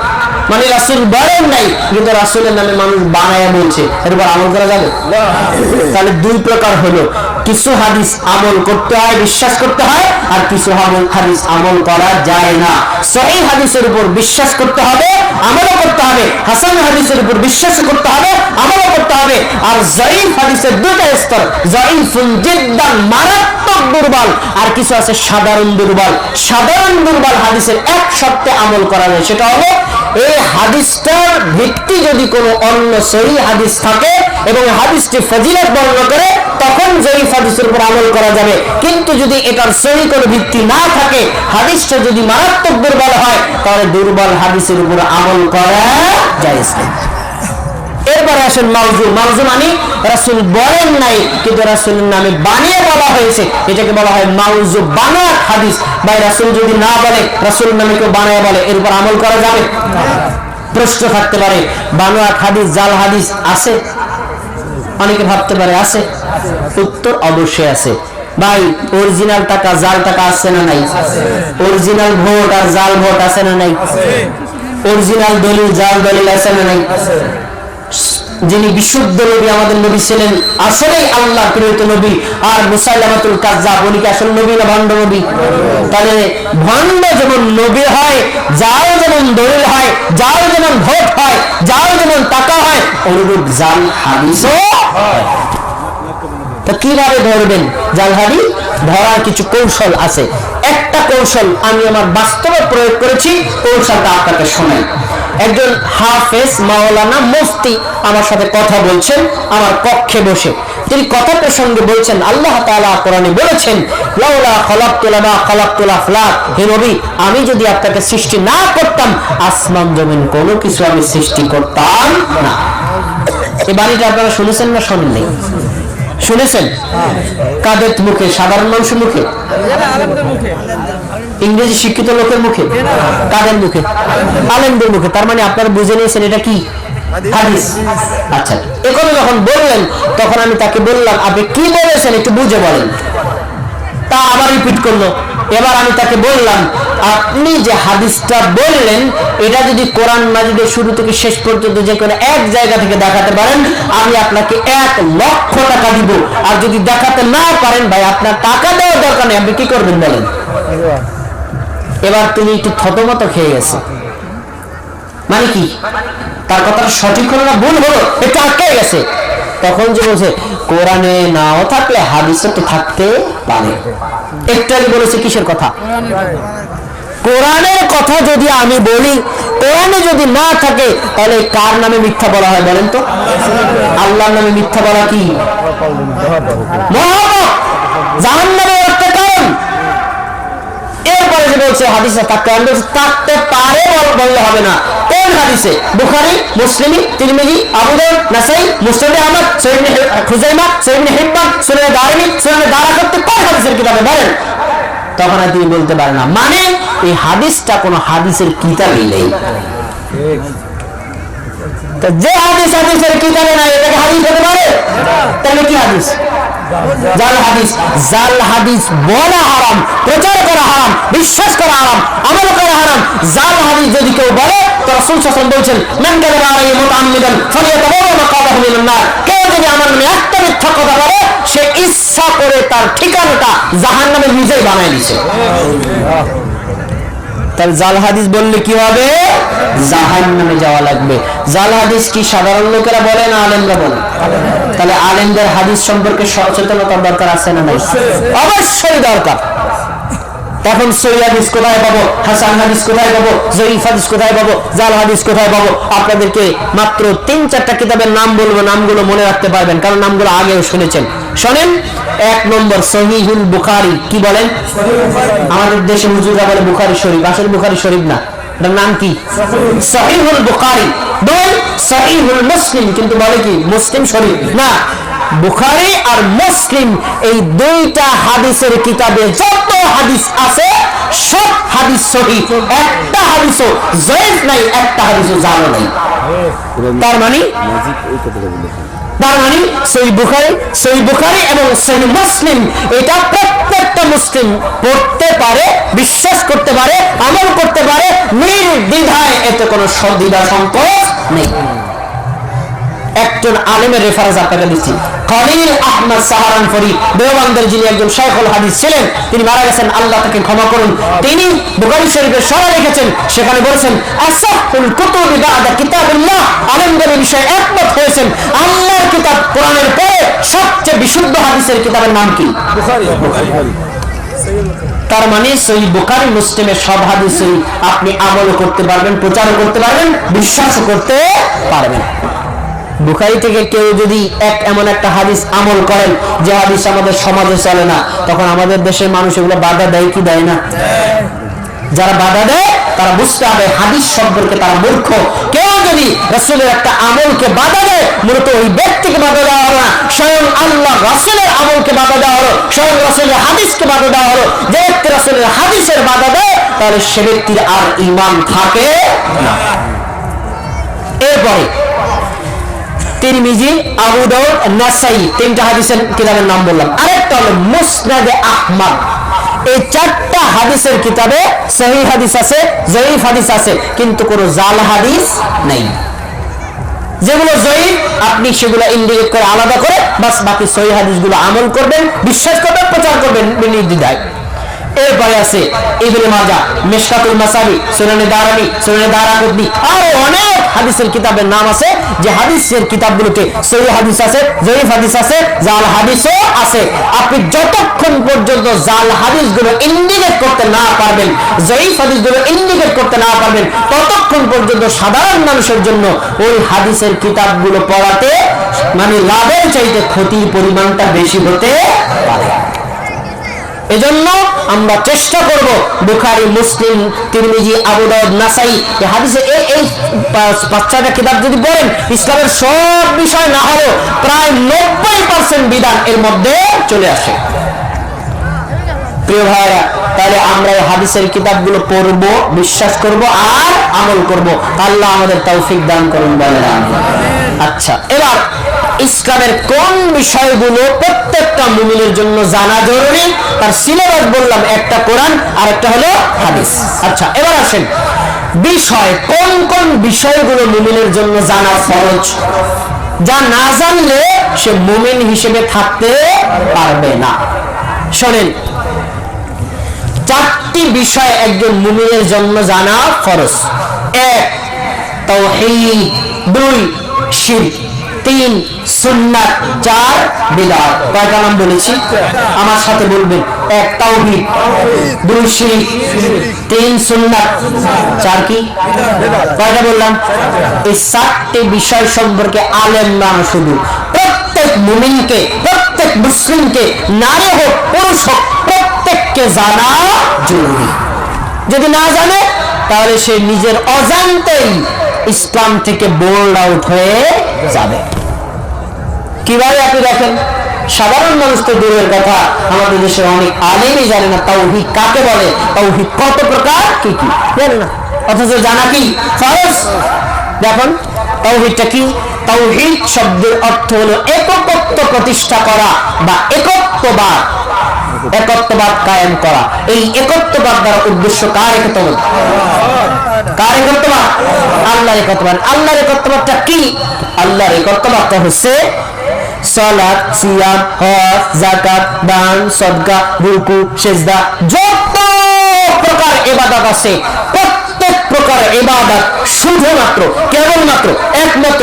মানে রাসূল বলেন নাই কিন্তু রাসূলের নামে মানুষ বানায়া বলছে, এর উপর আমল করা যাবে? তাহলে দুই প্রকার হলো, কিছু হাদিস আমল করতে হয়, বিশ্বাস করতে হয়, আর কিছু হাদিস আমল করা যায় না। সহিহ হাদিসের উপর বিশ্বাস করতে হবে, আমলও করতে হবে। হাসান হাদিসের উপর বিশ্বাস করতে হবে, আমলও করতে হবে। আর জয়ীফ হাদিসের দুইটা স্তর, জয়ীফুন জিদ্দান মারাত্মক দুর্বল, আর কিছু আছে সাধারণ দুর্বল। সাধারণ দুর্বল হাদিসের এক শর্তে আমল করা যায়, সেটা হলো এই হাদিসটার ভিত্তি যদি কোনো অন্য সহিহ হাদিস থাকে এবং হাদিসটি ফজিলত বর্ণনা করে, তখন জয়ীফ হাদিসের উপর আমল করা যাবে। কিন্তু যদি এটার সহিহ কোনো ভিত্তি না থাকে, হাদিসটা যদি মারাত্মক দুর্বল হয়, তাহলে দুর্বল হাদিসের উপর আমল করা জায়েজ নেই। এরপরে আসেন মাউজু। মাউজু মানে রাসূল বলেন নাই কিন্তু রাসূলের নামে বানিয়ে বলা হয়েছে, এটাকে বলা হয় মাউজু, বানোয়াট হাদিস। ভাই রাসূল যদি না বলে, রাসূলের নামে কেউ বানিয়ে বলে, এর উপর আমল করা যাবে? প্রশ্ন থাকতে পারে, বানোয়াট হাদিস, জাল হাদিস আছে? অনেকে ভাবতে পারে আছে। উত্তর অবশ্যই আছে। ভাই অরিজিনাল টাকা জাল টাকা আছে না নাই? অরিজিনাল ভোট আর জাল ভোট আছে না নাই? অরিজিনাল দলিল জাল দলিল আছে না নাই? যিনি বিশুদ্ধ নবী, আমাদের নবী ছিলেন আসলেই আল্লাহর প্রেরিত নবী, আর মুসাইলামাতুল কাজ্জাব উনি কি আসল নবী না ভণ্ড নবী? তাহলে ভণ্ড যেমন নবী হয়, যাও যেমন দলিল হয়, যাও যেমন ভোট হয়, যাও যেমন টাকা হয়, অনুরূপ জাল হাদিসও হয়। তো কিভাবে ধরবেন জাল হাদিস? ধরার কিছু কৌশল আছে। একটা কৌশল আমি আমার বাস্তবে প্রয়োগ করেছি, কৌশলটা আপনাকে শোনাই। একজন হাফেজ, মাওলানা, মুফতি আমার সাথে কথা বলছেন আমার কক্ষে বসে। তিনি কথা প্রসঙ্গে বলছেন, আল্লাহ তাআলা কোরআনে বলেছেন, লাউলা খালাকতুল মা খালাকতুল আফলাক, হে নবী, আমি যদি আপনাকে সৃষ্টি না করতাম, আসমান জমিন কোনো কিছু আমি সৃষ্টি করতাম না। এই বাণীটা আপনারা শুনেছেন না শোনেননি? শুনেছেন? কাদের মুখে? সাধারণ মানুষের মুখে? ইংরেজি শিক্ষিত লোকের মুখে? কাদের মুখে? আলেমদের মুখে। তার মানে আপনারা বুঝে নিয়েছেন এটা কি হাদিস। আচ্ছা, এখন যখন বললেন তখন আমি তাকে বললাম, আপনি কি বলেছেন একটু বুঝে বলেন। তা আবার রিপিট করলো। এবার আমি তাকে বললাম, আপনি যে হাদিসটা বললেন এটা যদি কোরআন মাজিদের শুরু থেকে শেষ পর্যন্ত যে কোনো এক জায়গা থেকে দেখাতে পারেন, আমি আপনাকে 1,00,000 টাকা দিব। আর যদি দেখাতে না পারেন, ভাই আপনার টাকা দেওয়ার দরকার নেই, আপনি কি করবেন বলেন? এবার তুমি একটু থতমত খেয়ে গেছে। মানে কি? তার কথাটা সঠিক হলো না ভুল হলো, একটু আটকে গেছে। তখন যে বলছে, কোরআনে নাও থাকলে হাদিসে তো থাকতে পারে। একটু আগে বলেছে কিসের কথা? কোরআনের কথা যদি আমি বলি, কোরআনে যদি না থাকে, তাহলে কার নামে মিথ্যা বলা হয় বলেন তো? আল্লাহর নামে মিথ্যা বলা কি মহাপাপ, জাহান্নামের একটা কারণ। এরপরে যে বলছে হাদিসে থাকতে পারে বললে হবে না। কোন হাদিসে? বুখারী, মুসলিম, তিরমিজি, আবু দাউদ, নাসাই, মুসনাদ আহমদ, সহিহ ইবনে খুজাইমা, সহিহ ইবনে হিব্বান, সুনান দারমি, সুনান দারাকুতনি, কোন হাদিসের কিতাবে বলেন? তখন আর তিনি বলতে পারেন না। মানে এই হাদিসটা কোন হাদিসের কিতাবেই নেই। যে হাদিস হাদিসের কিতাবে নাই, এটাকে হাদিস হতে পারে? তাহলে কি হাদিস? জাল হাদিস। জাল হাদিস বলা হারাম, প্রচার করা হারাম, বিশ্বাস করা হারাম, আমল করা হারাম। জাল হাদিস যদি কেউ বলে, তো রাসূল সাল্লাল্লাহু আলাইহি ওয়াসাল্লাম বলেছেন, মান কাযাবা আলাইহি মুতাআম্মিদান ফালিয়াতাবাওয়া মাকাদাহু মিনান নার। কেউ যদি আমার নামে একটা মিথ্যা কথা বলে, সে ইচ্ছা করে তার ঠিকানাটা জাহান্নামে নিজেই বানায় দিয়েছে। তাহলে জাল হাদিস বললে কি হবে? জাহান্নামে যাওয়া লাগবে। জাল হাদিস কি সাধারণ লোকেরা বলে না আলেমরা বলে? তাহলে আলেমদের হাদিস সম্পর্কে সচেতনতার দরকার আছে না নাই? অবশ্যই দরকার। এখন সহিহ হাদিস কোথায় পাবো, হাসান হাদিস কোথায় পাবো, জয়ীফ হাদিস কোথায় পাবো, জাল হাদিস কোথায় পাবো? আপনাদেরকে মাত্র 3-4টা কিতাবের নাম বলবো, নামগুলো মনে রাখতে পারবেন, কারণ নামগুলো আগেও শুনেছেন। শোনেন, 1 নম্বর সহিহুল বুখারী। কি বলেন? আমাদের দেশে হুজুররা বলে বুখারী শরীফ, আসলে বুখারী শরীফ না, এটার নাম কি? সহিহুল বুখারী। 2 সহিহুল মুসলিম, কিন্তু বলে কি মুসলিম শরীফ না। বুখারী আর মুসলিম এই 2টা হাদিসের কিতাবে যত হাদিস আছে সব হাদিস সহিহ, একটা হাদিসও জয়ীফ নাই, একটা হাদিসও জাল নাই। তার মানে সহিহ বুখারী এবং সহিহ মুসলিম এটা প্রত্যেকটা মুসলিম পড়তে পারে, বিশ্বাস করতে পারে, আমল করতে পারে নির্দ্বিধায়, এতে কোনো দ্বিধা সংকোচ নেই। একজন আলেমের রেফারেন্স আপনাকে দিচ্ছি, খলিল আহমদ সাহারানপুরি, দেওবন্দের যিনি একজন শাইখুল হাদিস ছিলেন, তিনি মারা গেছেন, আল্লাহ তাকে ক্ষমা করুন। তিনি বুখারী শরীফের সরাহ লিখেছেন, সেখানে বলেছেন আসাহুল কুতুবি বা'দা কিতাবিল্লাহ। আলেমদের এই বিষয়ে একমত হয়েছেন, আল্লাহর কিতাব কোরআনের পরে সবচেয়ে বিশুদ্ধ হাদিসের কিতাবের নাম কি? বুখারী। তার মানে সহিহ বুখারী মুসলিমের সব হাদিসই আপনি আমল করতে পারবেন, প্রচারও করতে পারবেন, বিশ্বাসও করতে পারবেন। বুখারী থেকে কেউ যদি এমন একটা হাদিস আমল করেন যে হাদিস আমাদের সমাজে চলে না, তখন আমাদের দেশের মানুষ এগুলো বাধা দেয় কি দেয় না? যারা বাধা দেয় তারা বুঝতে হবে হাদিস সম্পর্কে তারা মূর্খ। কেউ যদি রাসূলের একটা আমলকে বাধা দেয়, মূলত ওই ব্যক্তিকে বাধা দেওয়া হলো না, স্বয়ং আল্লাহ রাসূলের আমলকে বাধা দেওয়া হলো, স্বয়ং রাসূলের হাদিসকে বাধা দেওয়া হলো। যে ব্যক্তি রাসূলের হাদিসের বাধা দেয়, তাহলে সে ব্যক্তির আর ঈমান থাকে না। এরপরে তিরমিজি, আবু দাউদ, নাসাই, 3টা হাদিসের কিতাবের নাম বললাম। আরেকটা হলো মুসনাদে আহমদ। এই 4টা হাদিসের কিতাবে সহিহ হাদিস আছে, জয়ীফ হাদিস আছে, কিন্তু কোনো জাল হাদিস নাই। যেগুলো জয়ীফ আপনি সেগুলো ইন্ডিকেট করে আলাদা করে বাস বাকি সহিহ হাদিসগুলো আমল করবেন, বিশ্বাস করবেন, প্রচার করবেন নির্দ্বিধায়। এরপরে আছে ইবনে মাজাহ, মিশকাতুল মাসাবি, সুনানে দারামি, সুনানে দারাকুতনি, আর অনেক হাদিসের কিতাবের নাম আছে, যে হাদিসের কিতাবগুলোতে সহিহ হাদিস আছে, জয়ীফ হাদিস আছে, জাল হাদিসও আছে। আপনি যতক্ষণ পর্যন্ত জাল হাদিসগুলো ইন্ডিকেট করতে না পারবেন, জয়ীফ হাদিসগুলো ইন্ডিকেট করতে না পারবেন, ততক্ষণ পর্যন্ত সাধারণ মানুষের জন্য ওই হাদিসের কিতাবগুলো পড়াতে মানে লাভের চাইতে ক্ষতির পরিমাণটা বেশি হতে পারে। এজন্য আমরা চেষ্টা করব বুখারী, মুসলিম, তিরমিজি, আবু দাউদ, নাসাই এই হাদিসে এই 5-6টা কিতাব যদি পড়েন, ইসলামের সব বিষয় না হলেও প্রায় 90% বিধান এর মধ্যে চলে আসে। প্রিয় ভাইরা, তাহলে আমরা এই হাদিসের কিতাবগুলো পড়ব, বিশ্বাস করব আর আমল করব। আল্লাহ আমাদের তৌফিক দান করুন, বলেন আমিন। আচ্ছা, এবার ইসলামের কোন বিষয়গুলো প্রত্যেকটা মুমিনের জন্য জানা জরুরি, তার সিলেবাস বললাম, একটা কোরআন আর একটা হলো হাদিস। আচ্ছা, এবার আসেন বিষয়, কোন কোন বিষয়গুলো মুমিনের জন্য জানা ফরজ, যা না জানলে সে মুমিন হিসেবে থাকতে পারবে না। শোনেন, 4টি বিষয় একজন মুমিনের জন্য জানা ফরজ। 1 তাওহীদ, 2 শিরক, 3 সুন্নাত, 4 বিদআত। কয়টা নাম বলেছি? আমার সাথে বলবেন। 1 তাওহীদ, 2 শিরক, 3 সুন্নাত, 4 কি? কয়টা বললাম? এই 4টি বিষয় সম্পর্কে আলেম না, শুধু প্রত্যেক মুমিনকে, প্রত্যেক মুসলিমকে, নারী হোক পুরুষ হোক, প্রত্যেককে জানা জরুরি। যদি না জানে তাহলে সে নিজের অজান্তেই ইসলাম থেকে বোল্ড আউট হয়ে যাবে। কিভাবে? আপনি দেখেন, সাধারণ মানুষ তো দূরের কথা, আমাদের দেশের অনেক আলেমই জানে না তাওহীদ কাকে বলে, তাওহীদ কত প্রকার, কি কি জানে না, অথচ জানা কি ফরজ। দেখুন তাওহীদটা কি? তাওহীদ শব্দের অর্থ হলো একত্ব প্রতিষ্ঠা করা বা একত্ববাদ কায়েম করা। এই একত্ববাদ দ্বারা উদ্দেশ্য কার একত্ববাদ? কার একত্ববাদ? আল্লাহর একত্ববাদ। আল্লাহর একত্ববাদটা কি? আল্লাহর একত্ববাদটা হচ্ছে সালাত, সিয়াম, হজ, যাকাত, দান, সদকা, রুকু, সিজদা, যত প্রকার ইবাদত আছে, প্রত্যেক প্রকার ইবাদত শুধুমাত্র, কেবলমাত্র, একমাত্র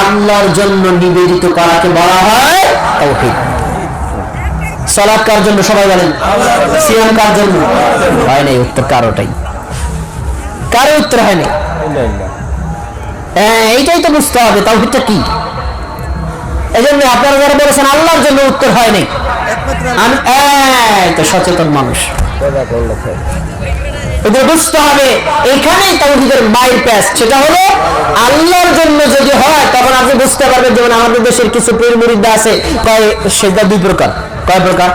আল্লাহর জন্য নিবেদিত করাকে বলা হয় তাওহীদ। সালাত কার জন্য সবাই বলেন? সিয়াম কার জন্য? হয় নাই উত্তর কারোটাই, কারো উত্তর হয় নাই। এইটাই তো বুঝতে হবে তাওহীদটা কি। এজন্য আপনারা যারা বলেছেন আল্লাহর জন্য, উত্তর হয় নাই। আমি তো সচেতন মানুষ, এদের বুঝতে হবে এখানেই তাওহীদের মাইল প্যাচ। সেটা হলো আল্লাহর জন্য যদি হয় তখন আপনি বুঝতে পারবেন। যেমন আমাদের দেশের কিছু পীর মুরিদরা আছে, কয় সিজদা দুই প্রকার। কয় প্রকার?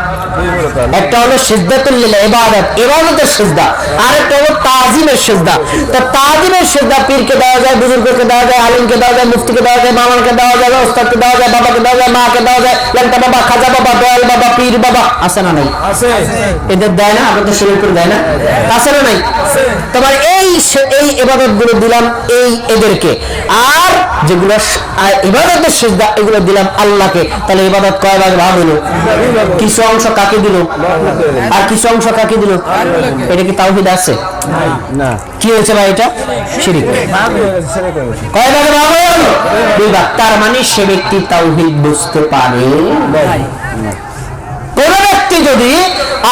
একটা হলো সিজদাতুল লিল্লাহ, ইবাদত, ইবাদতের সিজদা, আর একটা হলো তাজিমের সিজদা। তো তাজিমের সিজদা পীরকে দেওয়া যায়, বুজুর্গকে দেওয়া যায়, আলিমকে দেওয়া যায়, মুফতিকে দেওয়া যায়, মামাকে দেওয়া যায়, ওস্তাদকে দেওয়া যায়, বাবাকে দেওয়া যায়, মাকে দেওয়া যায়, ল্যাংটা বাবা, খাজা বাবা, দয়াল বাবা, পীর বাবা। আছে না নাই? এদের দেয় না? আপনাদের শরীর করে দেয় না? আছে না নাই? তোমার এই ইবাদত গুলো দিলাম এদেরকে, আর যেগুলো ইবাদতের সিজদা এগুলো দিলাম আল্লাহকে। তাহলে ইবাদত কয় ভাগ ভাগ হলো? কিছু অংশ কাকে দিল আর কিছু অংশ কাকে দিল? এটা কি তাওহীদ আছে? না। কি হয়েছে ভাই? এটা শিরক। কয় ভাগে ভাগ হয়ে গেল? দুই ভাগ। তার মানে সে ব্যক্তি তাওহীদ বুঝতে পারে। কোন ব্যক্তি যদি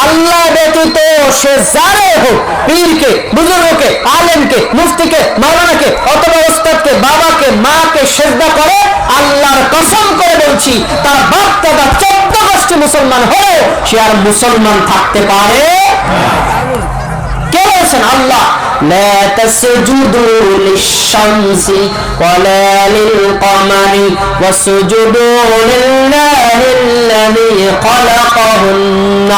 আল্লাহ ব্যতীত সে যারে হোক, পীরকে, বুজুর্গকে, আলেমকে, মুফতিকে, মাওলানাকে অথবা ওস্তাদকে, বাবাকে, মাকে সিজদা করে, আল্লাহর কসম করে বলছি তার বাপ দাদা 14 গোষ্ঠী মুসলমান হলেও সে আর মুসলমান থাকতে পারে। কে বলছেন? আল্লাহ। لا تسجدوا للشمس ولا للقمر واسجدوا لله الذي خلقهن।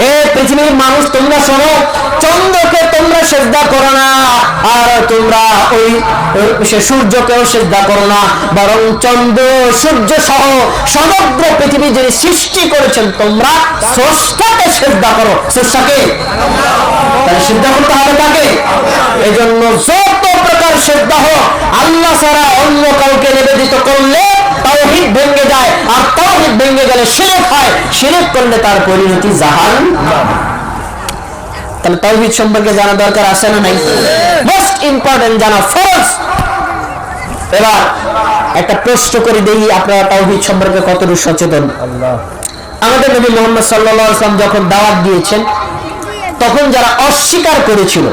হে পৃথিবীর মানুষ তোমরা শোনো, চন্দ্রকে তোমরা সিজদা করো না, আর তোমরা ওই সূর্যকেও সিজদা করো না, বরং চন্দ্র সূর্য সহ সমগ্র পৃথিবী যিনি সৃষ্টি করেছেন তোমরা স্রষ্টাকে সিজদা করো। স্রষ্টাকে তাহলে সিজদা করতে হবে তাকে। এই জন্য যত প্রকার সিজদা হোক, আল্লাহ ছাড়া অন্য কাউকে নিবেদিত করলে তাওহীদ ভেঙে যায়, আর তাওহীদ ভেঙে গেলে শিরক হয়, শিরক করলে তার পরিণতি জাহান্নাম। তাহলে তাওহীদ সম্পর্কে জানা দরকার আছে না নাই? মোস্ট ইম্পর্টেন্ট জানা ফরজ। এবার একটা প্রশ্ন করে দেই, আপনারা তাওহীদ সম্পর্কে কতটুকু সচেতন? আমাদের নবী মুহাম্মদ সাল্লাল্লাহু আলাইহি ওয়াসাল্লাম যখন দাওয়াত দিয়েছেন, তখন যারা অস্বীকার করেছিল,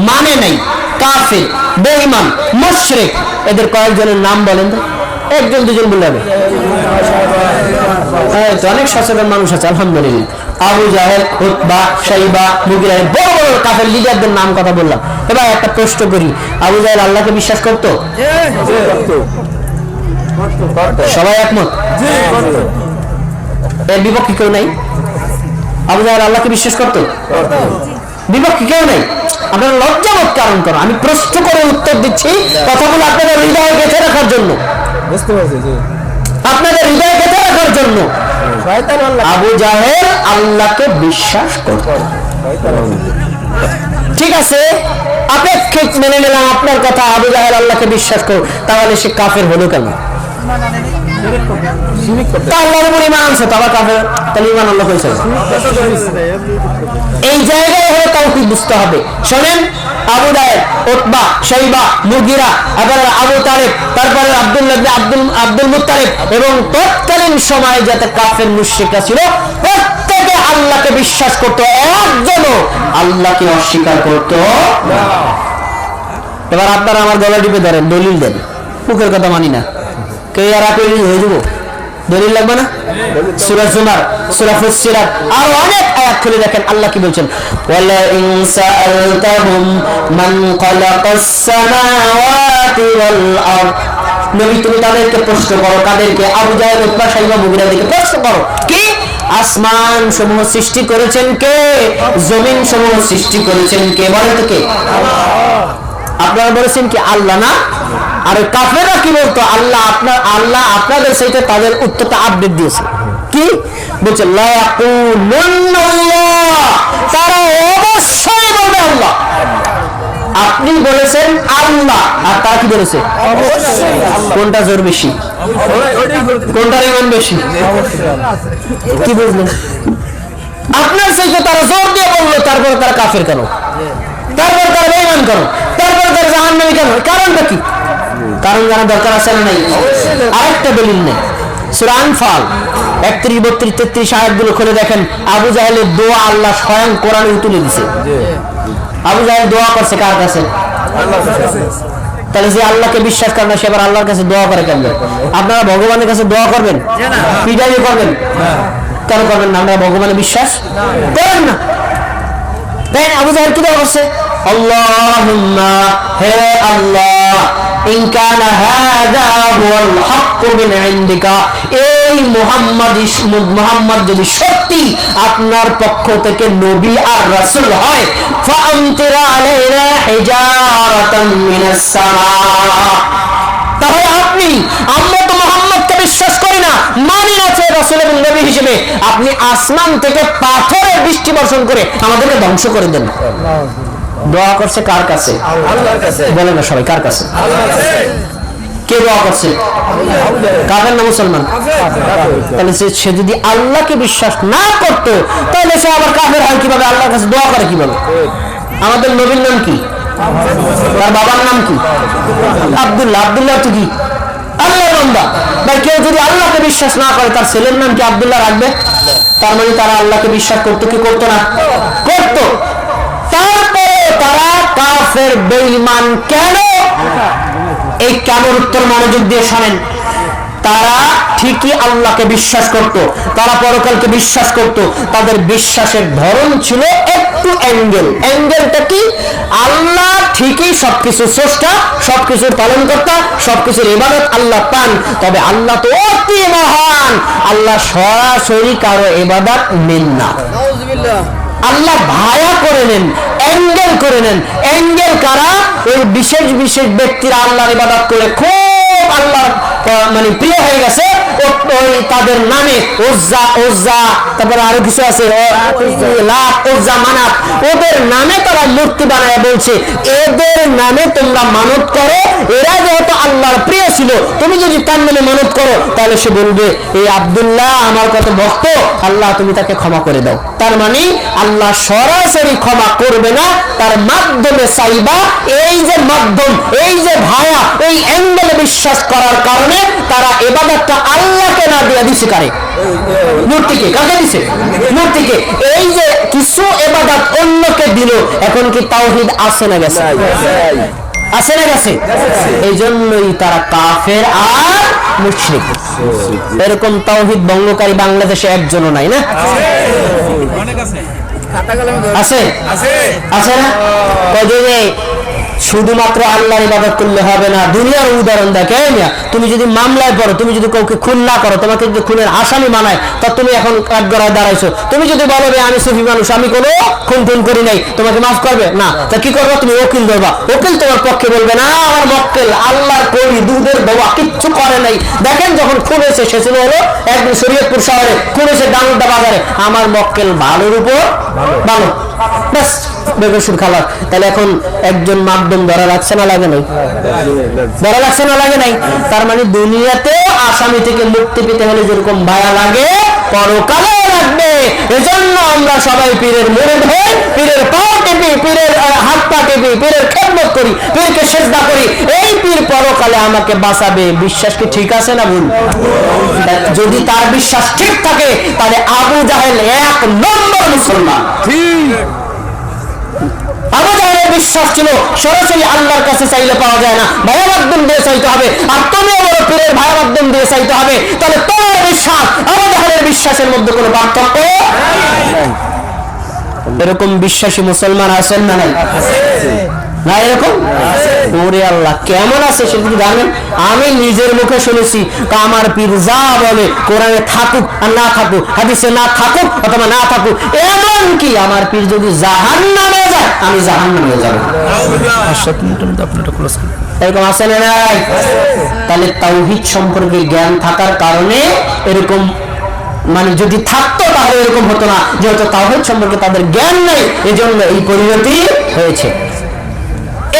মানে নাই, কাফের, বেঈমান, মুশরিক, এদের কয়েকজনের নাম বলেন তো? একজন দুজন বললে হবে? অনেক সচেতন মানুষ আছে আলহামদুলিল্লাহ। আবু জাহেল, উতবা, শাইবা, মুগিরা, বড় বড় কাফের লিডারদের নাম কথা বললাম। এবার একটা প্রশ্ন করি, আবু জাহেল আল্লাহকে বিশ্বাস করতো? সবাই একমত? এর বিপক্ষে কেউ নাই? আবু জাহেল আল্লাহকে বিশ্বাস করতো? বিপক্ষে কেউ নাই? আপনারা লজ্জাবোধ কারণ করো। আমি প্রশ্ন করে উত্তর দিচ্ছি, কথাগুলো আপনাদের হৃদয়ে গেঁথে রাখার জন্য, আপনাদের হৃদয়ে গেঁথে রাখার জন্য। আবু জাহেল আল্লাহকে বিশ্বাস করত, ঠিক আছে, আপেক্ষিক মেনে নিলাম আপনার কথা, আবু জাহেল আল্লাহকে বিশ্বাস করো, তাহলে সে কাফের হলো কেন? আল্লাহর উপর ঈমান আনছে, তারা কাফের, তাহলে ঈমান আল্লাহ হয়েছে। এই জায়গায় হলে তাওহীদ বুঝতে হবে। শোনেন, আবু জাহেল, উতবা, শাইবা, মুগিরা, আবু তালেব, তারপরে আব্দুল মুত্তালিব এবং তৎকালীন সময়ে যাতে কাফের মুশরিকরা ছিল, প্রত্যেকে আল্লাহকে বিশ্বাস করত, একজনও আল্লাহকে অস্বীকার করত না। এবার আপনারা আমার গলা টিপে ধরেন, দলিল দেন, মুখের কথা মানি না, কে আর আপনি হয়ে যাব? দলিল লাগবে না? সূরা জুমার, সূরা ফুসসিলাত, আর অনেক আয়াত খুলে দেখেন আল্লাহ কি বলছেন। ওয়ালা ইন সাআলতাহুম মান খালাকাস সামাওয়াতি ওয়াল আরদ। নবী তুমি তাদেরকে প্রশ্ন করো, কাদেরকে? আবু জাহেল, উতবা, শাইবা, মুগিরাদেরকে প্রশ্ন করো, কি আসমান সমূহ সৃষ্টি করেছেন কে? জমিন সমূহ সৃষ্টি করেছেন কে? বলেন তো কে? আপনারা বলেছেন কি আল্লাহ না? আর কাফেররা কি বলতো? আল্লাহ আপনাদের সাথে তাদের উত্তরটা আপডেট দিয়েছে। কি বলছে? লা ইয়াকুলুল্লাহ, তারা অবশ্যই বলবে আল্লাহ। আপনি বলেছেন আল্লাহ, আর তারা কি বলেছে? কোনটা জোর বেশি? কোনটার ঈমান বেশি? কি বুঝলেন? আপনার সাথে তারা জোর দিয়ে বললো, তারপরে তারা কাফের কেন? তারপর তারা বেঈমান কেন? তারপর তারা জাহান্নামী কেন? কারণটা কি? কারণ জানা দরকার আছে না নাই? আরেকটা দলিল নেই, সূরা আনফাল 31, 32, 33 আয়াতগুলো খুলে দেখেন। আবু জাহেলের দোয়া আল্লাহ স্বয়ং কোরআনে তুলে দিয়েছে। আবু জাহেল দোয়া করছে কার কাছে? তাহলে যে আল্লাহকে বিশ্বাস করে না সে আবার আল্লাহর কাছে দোয়া করে কেন? আপনারা ভগবানের কাছে দোয়া করবেন? পিটাই করবেন? কেন করবেন না? আমরা ভগবানের বিশ্বাস করেন না। তাই আবু জাহেল কি দোয়া করছে? আল্লাহুম্মা, হে আল্লাহ, ইন কানা হাযা হুয়াল হাক্কু মিন ইনদিকা, এই মুহাম্মদ যদি সত্যি আপনার পক্ষ থেকে নবী আর রাসূল হয়, ফাআমতির আলাইনা হিজারাতান মিনাস সামা, তাহলে আমরা তো মুহাম্মদকে বিশ্বাস করি না, মানি না সে রাসূল এবং নবী হিসেবে, আপনি আসমান থেকে পাথরের বৃষ্টি বর্ষণ করে আমাদেরকে ধ্বংস করে দেন। দোয়া করছে কার কাছে? আল্লাহর কাছে। বলে না সবাই, কার কাছে? আল্লাহর কাছে। কে দোয়া করছে? কাফের না মুসলমান? তাহলে সে যদি আল্লাহকে বিশ্বাস না করতো তাহলে সে আবার কাফের হয় কিভাবে? আল্লাহর কাছে দোয়া করে কিভাবে? আমাদের নবীর নাম কি? তার বাবার নাম কি? আব্দুল্লাহ। আব্দুল্লাহ তো কি? আল্লাহর বান্দা। ভাই, কেউ যদি আল্লাহকে বিশ্বাস না করে তার ছেলের নাম কি আব্দুল্লাহ রাখবে? তার মানে তারা আল্লাহকে বিশ্বাস করতো কি করতো না? করতো। তারপরে তারা কাফের, বেঈমান কেন? এই কেমন উত্তর মনোযোগ দিয়ে শোনেন। তারা ঠিকই আল্লাহকে বিশ্বাস করত, তারা পরকালকে বিশ্বাস করত, তাদের বিশ্বাসের ধরন ছিল একটু অ্যাঙ্গেলটা কি? আল্লাহ ঠিকই সবকিছু স্রষ্টা, সবকিছুর পালন কর্তা, সবকিছুর ইবাদত আল্লাহ পান, তবে আল্লাহ তো অতি মহান, আল্লাহ সরাসরি কারো ইবাদত নেন না, আল্লাহ ভায়া করে নেন, অ্যাঙ্গেল করে নেন। অ্যাঙ্গেল কারা? ওই বিশেষ বিশেষ ব্যক্তিরা আল্লাহর ইবাদত করে খুব আল্লাহ মানে প্রিয় হয়ে গেছে, ওই তাদের নামে ওজ্জা, তারপরে আরো কিছু আছে লাত, ওজ্জা, মানাত, ওদের নামে তারা মূর্তি বানায় বলছে এদের নামে তোমরা মানত করো, এরা যেহেতু আল্লাহর প্রিয় ছিল, তুমি যদি তার নামে মানত করো তাহলে সে বলবে এই আব্দুল্লাহ আমার কত ভক্ত, আল্লাহ তুমি তাকে ক্ষমা করে দাও। তার মানে আল্লাহ সরাসরি ক্ষমা করবে না, তার মাধ্যমে চাইবা। এই যে মাধ্যম, এই যে ভায়া, এই অ্যাঙ্গেলে বিশ্বাস করার কারণে তারা ইবাদতটা আল্লাহকে না দিয়ে দিছে কারে? মূর্তিকে। কাকে দিছে? মূর্তিকে। এই যে কিছু ইবাদত অন্যকে দিল, এখন কি তাওহীদ আছে না গেছে? আছে না গেছে? এই জন্যই তারা কাফের আর মুশরিক। এরকম তাওহীদ ভঙ্গকারী বাংলাদেশে একজনও নাই, না? আছে আছে না? শুধুমাত্র আল্লাহর ইবাদত করলে হবে না, দুনিয়ার উদাহরণ দেখেন। তুমি যদি মামলায় পড়ো, তুমি যদি কাউকে খুন না করো, তোমাকে যদি খুনের আসামি মানায়, তা তুমি এখন কাঠগড়ায় দাঁড়াইছো, তুমি যদি বলো আমি সুফি মানুষ, আমি কোনো খুন করি নাই, তোমাকে মাফ করবে না? তা কি করবা? তুমি উকিল ধরবা, উকিল তোমার পক্ষে বলবে না আমার মক্কেল আল্লাহর করি দুধের বাবা কিচ্ছু করে নাই। দেখেন যখন খুন হয়েছে, সে ছিল হলো একদিন শরীয়তপুর শহরে, খুন হয়েছে ডাঙ্গুরদা বাজারে, আমার মক্কেল ভালোর উপর ভালো, ব্যাস বেকসুর খালাস। তাহলে এখন একজন মাধ্যম ধরা লাগছে না লাগে নাই? ধরা লাগছে না লাগে নাই? তার মানে দুনিয়াতে আসামি থেকে মুক্তি পেতে হলে যেরকম ভায়া লাগে পরকালে লাগবে। এজন্য আমরা সবাই পীরের মুরিদ হই, পীরের পা টিপি, পীরের হাত পা টিপি, পীরের খেদমত করি, পীরকে সেজদা করি, এই পীর পরকালে আমাকে বাঁচাবে। বিশ্বাস কি ঠিক আছে না ভুল? যদি তার বিশ্বাস ঠিক থাকে তাহলে আবু জাহেল 1 নম্বর মুসলমান। আবু জাহেলের বিশ্বাস ছিল সরাসরি আল্লাহর কাছে চাইলে পাওয়া যায় না, ভাইয়া মাধ্যম দিয়ে চাইতে হবে। আর তুমিও বড় পীরের ভাইয়া মাধ্যম দিয়ে চাইতে হবে। তাহলে তোমার বিশ্বাস আবু জাহেলের বিশ্বাসের মধ্যে কোনো পার্থক্য নেই। এরকম বিশ্বাসী মুসলমান আছেন না নাই? না এরকম? ওরে আল্লাহ, কেমন আছে সেটা কি জানেন? আমি নিজের মুখে শুনেছি, আমার পীর যা বলে কোরআনে থাকুক আর না থাকুক, হাদিসে না থাকুক অথবা না থাকুক, এমন কি আমার পীর যদি জাহান্নামে যায় আমি জাহান্নামে যাব। এরকম আছে না নাই? তাহলে তাওহীদ সম্পর্কে জ্ঞান থাকার কারণে এরকম, মানে যদি থাকতো তাহলে এরকম হতো না, যেহেতু তাওহীদ সম্পর্কে তাদের জ্ঞান নেই, এজন্য এই পরিণতি হয়েছে।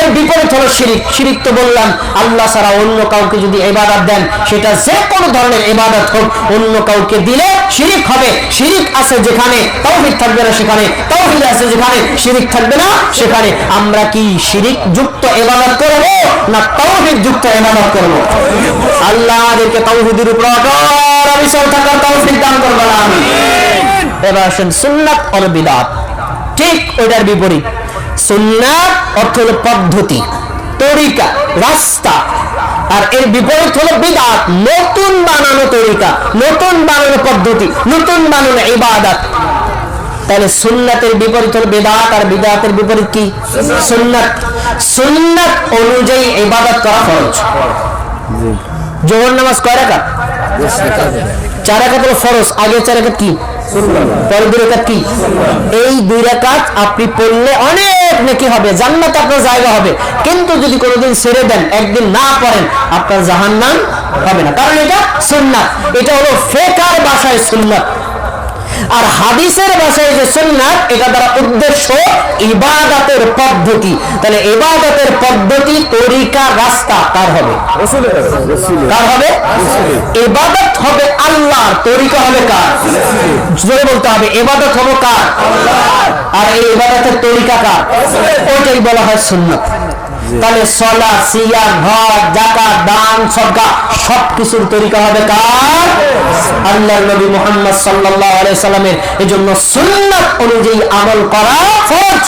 এর বিপরীত হলো শিরিক। শিরিক তো বললাম আল্লাহ ছাড়া অন্য কাউকে যদি ইবাদত দেন, সেটা যে কোনো ধরনের ইবাদত হোক, অন্য কাউকে দিলে শিরিক হবে। শিরিক আছে যেখানে তাওহীদ থাকবে না সেখানে, তাওহীদ আছে যেখানে শিরিক থাকবে না সেখানে। আমরা কি শিরিক যুক্ত ইবাদত করব না তাওহীদ যুক্ত ইবাদত করব? আল্লাহ আমাদেরকে তাওহীদের উপর অটল অবিচল থাকার তৌফিক দান করবেন আমিন। এবার আসেন সুন্নাত আর বিদআত, ঠিক ওটার বিপরীত। সুন্নাত অর্থ হলো পদ্ধতি, তরিকা, রাস্তা, আর এর বিপরীত হলো বিদআত, নতুন বানানো তরিকা, নতুন বানানো পদ্ধতি, নতুন বানানো ইবাদত। তাহলে সুন্নাতের বিপরীত হলো বিদআত, আর বিদআতের বিপরীত কি? সুন্নাত। সুন্নাত অনুযায়ী ইবাদত করা ফরজ। জোহর নামাজ কয় রাকাত? 4 রাকাত হলো ফরজ, আগে 4 রাকাত কি? পরে 2 রাকাত কি? এই 2 রাকাত আপনি পড়লে অনেক নেকি হবে, জান্নাতে আপনার জায়গা হবে। কিন্তু যদি কোনোদিন ছেড়ে দেন, একদিন না পড়েন, আপনার জাহান্নাম হবে না, কারণ এটা সুন্নাত। এটা হলো ফিকহের ভাষায় সুন্নাত। আর হাদিসের ভাষায় যে সুন্নাত, এটা দ্বারা উদ্দেশ্য ইবাদতের পদ্ধতি। তাহলে ইবাদতের পদ্ধতি, তরিকা, রাস্তা কার হবে? কার হবে? ইবাদত হবে আল্লাহর, তরিকা হবে কার? জোরে বলতে হবে, ইবাদত হবে কার? আর এই ইবাদতের তরিকা কার? ওইটাই বলা হয় সুন্নাত। তাহলে সালাত, সিয়াম, হজ, যাকাত, দান, সদকা সবকিছুর তরিকা হবে কার? আল্লাহর নবী মুহাম্মদ সাল্লাল্লাহু আলাইহি সাল্লামের। এজন্য সুন্নাত অনুযায়ী আমল করা ফরজ।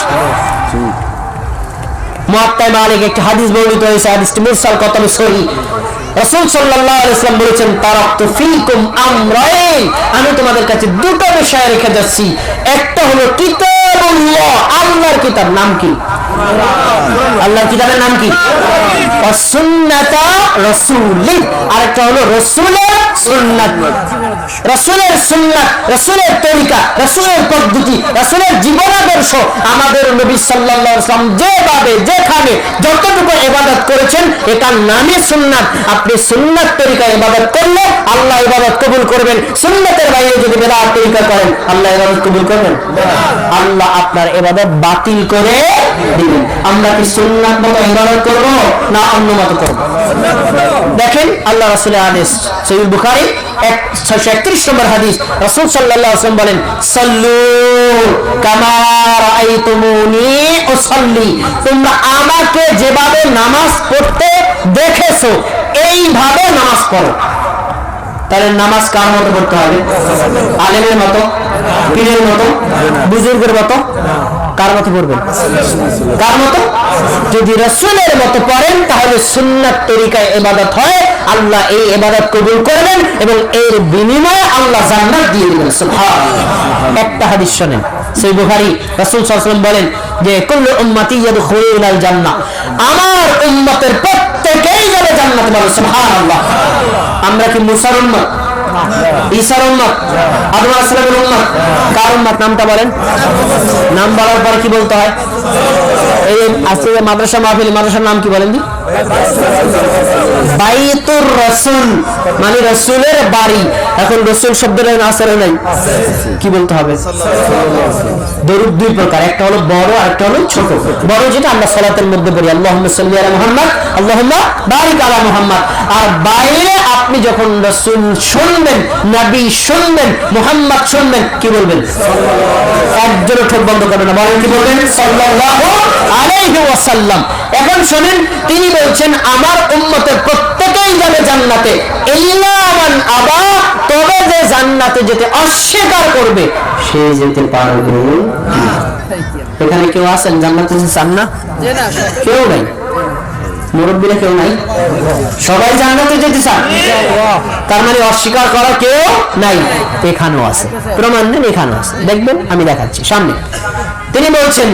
মুয়াত্তা মালিক একটি হাদিস বর্ণিত হয়েছে, হাদিসটি মুরসাল কতবে সহিহ। রাসূল সাল্লাল্লাহু আলাইহি সাল্লাম বলেছেন, তারাকতু ফীকুম আমরাইন, আমি তোমাদের কাছে দুটো বিষয় রেখে যাচ্ছি। একটা হলো কিতাবুল্লাহ, আল্লাহর কিতাব, নাম কি? আল্লাহর কিতাবের নাম কি? সুন্নাতা রাসূলি, আরেকটা হলো রাসূলের সুন্নাত। রাসূলের সুন্নাত, রাসূলের তরিকা, রাসূলের পদ্ধতি, রাসূলের জীবনাদর্শ। আমাদের নবী সাল্লাল্লাহু আলাইহি ওয়াসাল্লাম যেভাবে, যেখানে, যতটুকু ইবাদত করেছেন, এটার নামই সুন্নাত। আপনি সুন্নাত তরিকায় ইবাদত করলে আল্লাহ ইবাদত কবুল করবেন। সুন্নাতের বাইরে যদি বিদআত তরিকা করেন, আল্লাহ ইবাদত কবুল করবেন? আল্লাহ আপনার ইবাদত বাতিল করে দিবেন। আমরা কি সুন্নাত মতো ইবাদত করব না অন্য মতো করব? দেখেন আল্লাহ রাসূলের আদেশ, সহিহ বুখারী 631 নম্বর হাদিস। রাসূল সাল্লাল্লাহু আলাইহি ওয়াসাল্লাম বলেন, সাল্লু কামা রাআইতুমুনি উসাল্লি, তোমরা আমাকে যেভাবে নামাজ পড়তে দেখেছো এইভাবে নামাজ পড়ো। তাহলে নামাজ কার মতো পড়তে হবে? আলেমের মতো, পীরের মতো, বুজুর্গের মতো? কার মতো পড়বেন? কার মতো? যদি রাসূলের মতো পড়েন, তাহলে সুন্নাত তরিকায় ইবাদত হয়, আল্লাহ এই ইবাদত কবুল করবেন এবং এর বিনিময়ে আল্লাহ জান্নাত দিয়ে দিবেন। সুবহানাল্লাহ। একটা হাদিস শুনেন, সহিহ বুখারী। রাসূল সাল্লাল্লাহু আলাইহি ওয়াসাল্লাম বলেন যে কুল্লু উম্মতি ইয়াদখুলুনাল জান্নাহ, আমার উম্মতের প্রত্যেকেই যাবে জান্নাতে। বলেন সুবহানাল্লাহ। আমরা কি মুসার উম্মত, ঈসার উম্মত, আদম আলাইহিস সালামের উম্মত? কার উম্মত? নামটা বলেন। নাম বলার পর কি বলতে হয়? এই আজকে মাদ্রাসা মাহফিল, মাদ্রাসার নাম কি বলেন? বাইতুর রাসূল, মানে রাসূলের বাড়ি। এখন রাসূল শব্দের আসরে নাই, কি বলতে হবে? দরুদ 2 প্রকার, একটা হলো বড় আর একটা হলো ছোট। বড় যেটা আমরা সালাতের মধ্যে পড়ি, আল্লাহুম্মা সাল্লি আলা মুহাম্মদ, আল্লাহুম্মা বারিক আলা মুহাম্মদ। আর বাইরে আপনি যখন রাসূল শুনবেন, নবী শুনবেন, মুহাম্মদ শুনবেন, কি বলবেন? একজোড়ে ঠোঁট বন্ধ করবেন না, বলেন কি বলবেন? সাল্লাল্লাহু আলাইহি ওয়াসাল্লাম। এখন শুনেন, তিনি বলছেন আমার উম্মতের প্রত্যেকেই যাবে জান্নাতে, ইল্লা মান আবা, তবে যে জান্নাতে যেতে অস্বীকার করবে সে যেতে পারবে না। এখানে কেউ আছেন জান্নাতে চান না? কেউ নাই, মুরব্বীরা কেউ নাই, সবাই জান্নাতে যেতে চান। তার মানে অস্বীকার করা কেউ নাই। এখানেও আছে, প্রমাণ দেন, এখানেও আছে, দেখবেন, আমি দেখাচ্ছি সামনে। তিনি বলছেন,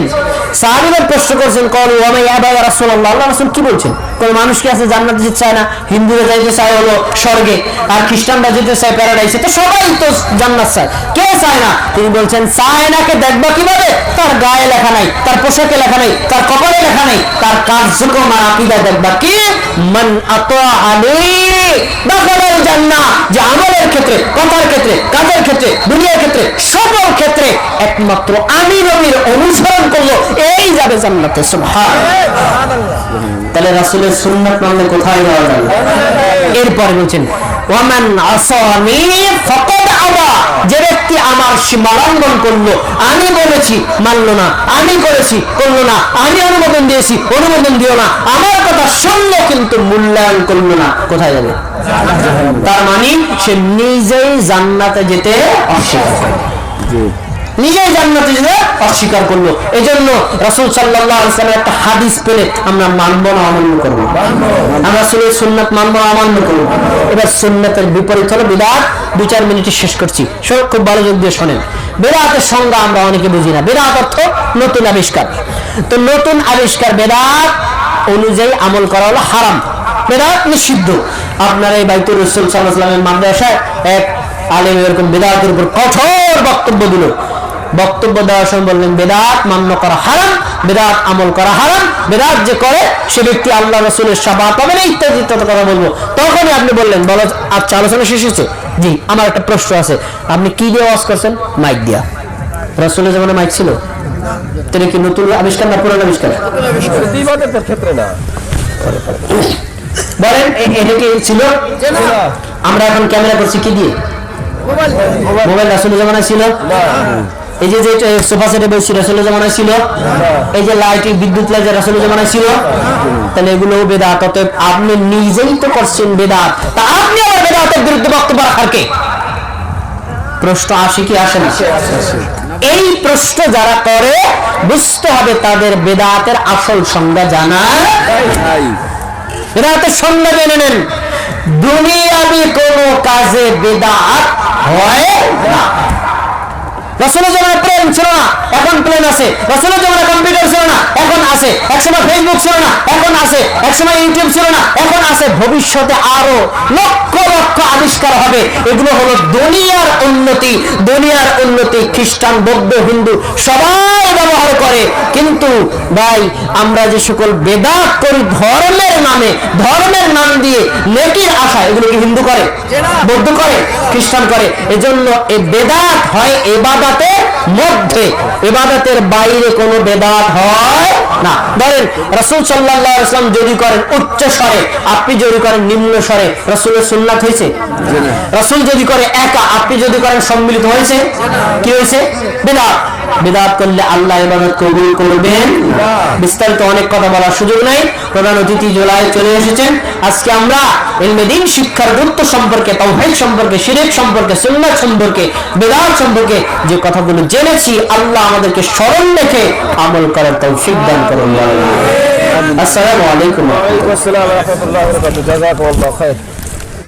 সাহাবীরা প্রশ্ন করছেন, ক্বালু ওয়া মা ইয়াবা ইয়া রাসূলুল্লাহ, আল্লাহর রাসূল কি বলছেন? কোন মানুষ কি আছে জান্নাতে যেতে চায় না? হিন্দুরা যাইতে চায় হলো স্বর্গে, আর খ্রিস্টানরা যেতে চায় প্যারাডাইসে, তো সবাই তো জান্নাত চায়, কে চায় না? তিনি বলছেন, চায় না কে দেখবা কিভাবে? তার গায়ে লেখা নাই, তার পোশাকে লেখা নাই, তার কপালে লেখা নাই, তার কার্যক্রম আর আকীদা দেখবা। কি? মান আতাআনি দাখালাল জান্নাহ, যে আমলের ক্ষেত্রে, কথার ক্ষেত্রে, কাজের ক্ষেত্রে, দুনিয়ার ক্ষেত্রে, সকল ক্ষেত্রে একমাত্র আমি নবীর অনুসরণ করলো, এই যাবে জান্নাতে। সুবহানাল্লাহ। তাহলে রাসূলের সুন্নাত মানলে কোথায় যাওয়া যাবে? এরপরে বলছেন, ওয়ামান আসানি ফাকাদ আবা, যে ব্যক্তি আমার সীমা লঙ্ঘন করলো, আমি বলেছি মানলো না, আমি করেছি করলো না, আমি অনুমোদন দিয়েছি অনুমোদন দিও না, আমার কথা শুনলো কিন্তু মূল্যায়ন করলো না, কোথায় যাবে? তার মানে সে নিজেই জান্নাতে যেতে অস্বীকার করে, নিজেই জান্নাতে যেতে অস্বীকার করলো। এজন্য রাসূল সাল্লাল্লাহু আলাইহি ওয়াসাল্লামের একটা হাদিস পেলে আমরা মানবো না অমান্য করব? আমরা রাসূলের সুন্নাত মানবো না অমান্য করব? এবার সুন্নাতের বিপরীত হলো বিদআত। 2-4 মিনিটে শেষ করছি, খুব ভালো যোগ দিয়ে শোনেন। বিদআতের সংজ্ঞা আমরা অনেকে বুঝি না। বিদআত অর্থ নতুন আবিষ্কার। তো নতুন আবিষ্কার বিদআত অনুযায়ী আমল করা হলো হারাম, বিদআত নিষিদ্ধ। আপনার এই বাইতুর রাসূল সাল্লাল্লাহু আলাইহি ওয়াসাল্লামের মাদ্রাসায় এক আলেম এরকম বিদআতের উপর কঠোর বক্তব্য দিল। বক্তব্য দেওয়ার সময় বললেন বেদাত মান্য করা হারাম, বেদাত আমল করা হারাম, বেদাত যে করে সে ব্যক্তি আল্লাহ রাসূলের শাফাআত পাবে না, ইত্যাদি ইত্যাদি কথা বলবো। তখনই আপনি বললেন, বলো আচ্ছা আলোচনা শেষ হয়েছে? জি, আমার একটা প্রশ্ন আছে। আপনি কি দিয়ে ওয়াজ করছেন? মাইক দিয়া। রাসূলের জামানায় মাইক ছিল? তিনি কি নতুন আবিষ্কার না পুরানো আবিষ্কার? ক্ষেত্রে না, বলেন এটা কি ছিল? আমরা এখন ক্যামেরা করছি কি দিয়ে? মোবাইল রাসূলের জামানায় ছিল? এই যে সোফা সেটে বসছি রাসূলের জামানায় ছিল? এই যে লাইট বিদ্যুৎ লাইট রাসূলের জামানায় ছিল? তাহলে এগুলো বেদাত। অতএব আপনি নিজেই তো করছেন বেদাত, তা আপনি আবার বেদাতের বিরুদ্ধে বক্তব্য রাখার কে? প্রশ্ন আসে কি আসে না? এই প্রশ্ন যারা করে বুঝতে হবে তাদের বেদাতের আসল সংজ্ঞা জানা নাই। বেদাতের সংজ্ঞা জেনে নেন। দুনিয়াবি কোন কাজে বেদাত হয় না। রাসূলের জামানায় প্লেন ছিল না, এখন প্লেন আছে। রাসূলের জামানায় কম্পিউটার ছিল না, এখন আছে। একসময় ফেসবুক ছিল না, এখন আছে। একসময় ইউটিউব ছিল না, এখন আছে। ভবিষ্যতে আরো লক্ষ লক্ষ আবিষ্কার হবে। এগুলো হলো দুনিয়ার উন্নতি। দুনিয়ার উন্নতি খ্রিস্টান, বৌদ্ধ, হিন্দু সবাই ব্যবহার করে। কিন্তু ভাই আমরা যে সকল বেদাত করি ধর্মের নামে, ধর্মের নাম দিয়ে নেকির আশা, এগুলো কি হিন্দু করে, বৌদ্ধ করে, খ্রিস্টান করে? এজন্য এই বেদাত হয় ইবাদতের মধ্যে, ইবাদতের বাইরে কোনো বেদাত হয় না। ধরেন রাসূল সাল্লাল্লাহু আলাইহি ওয়াসাল্লাম যদি করেন উচ্চ স্বরে, আপনি যদি করেন নিম্ন স্বরে, রাসূলের সুন্নাত হয়েছে? রাসূল যদি করে একা, আপনি যদি করেন সম্মিলিত, হয়েছে? কি হয়েছে? বেদাত। বেদাত করলে আল্লাহ ইবাদত কবুল করবেন? বিস্তারিত অনেক কথা বলার সুযোগ নাই। প্রধান অতিথি জুলাই চলে এসেছেন। আজকে আমরা ইলমে দ্বীন শিক্ষার গুরুত্ব সম্পর্কে, তাওহীদ সম্পর্কে, শিরক সম্পর্কে, সুন্নাত সম্পর্কে, বেদাত সম্পর্কে যে কথাগুলো জেনেছি, আল্লাহ আমাদেরকে স্মরণ রেখে আমল করার তৌফিক দান করুন। আসসালামু আলাইকুম ওয়া রাহমাতুল্লাহি ওয়া বারাকাতুহু। জাযাকাল্লাহু খাইর।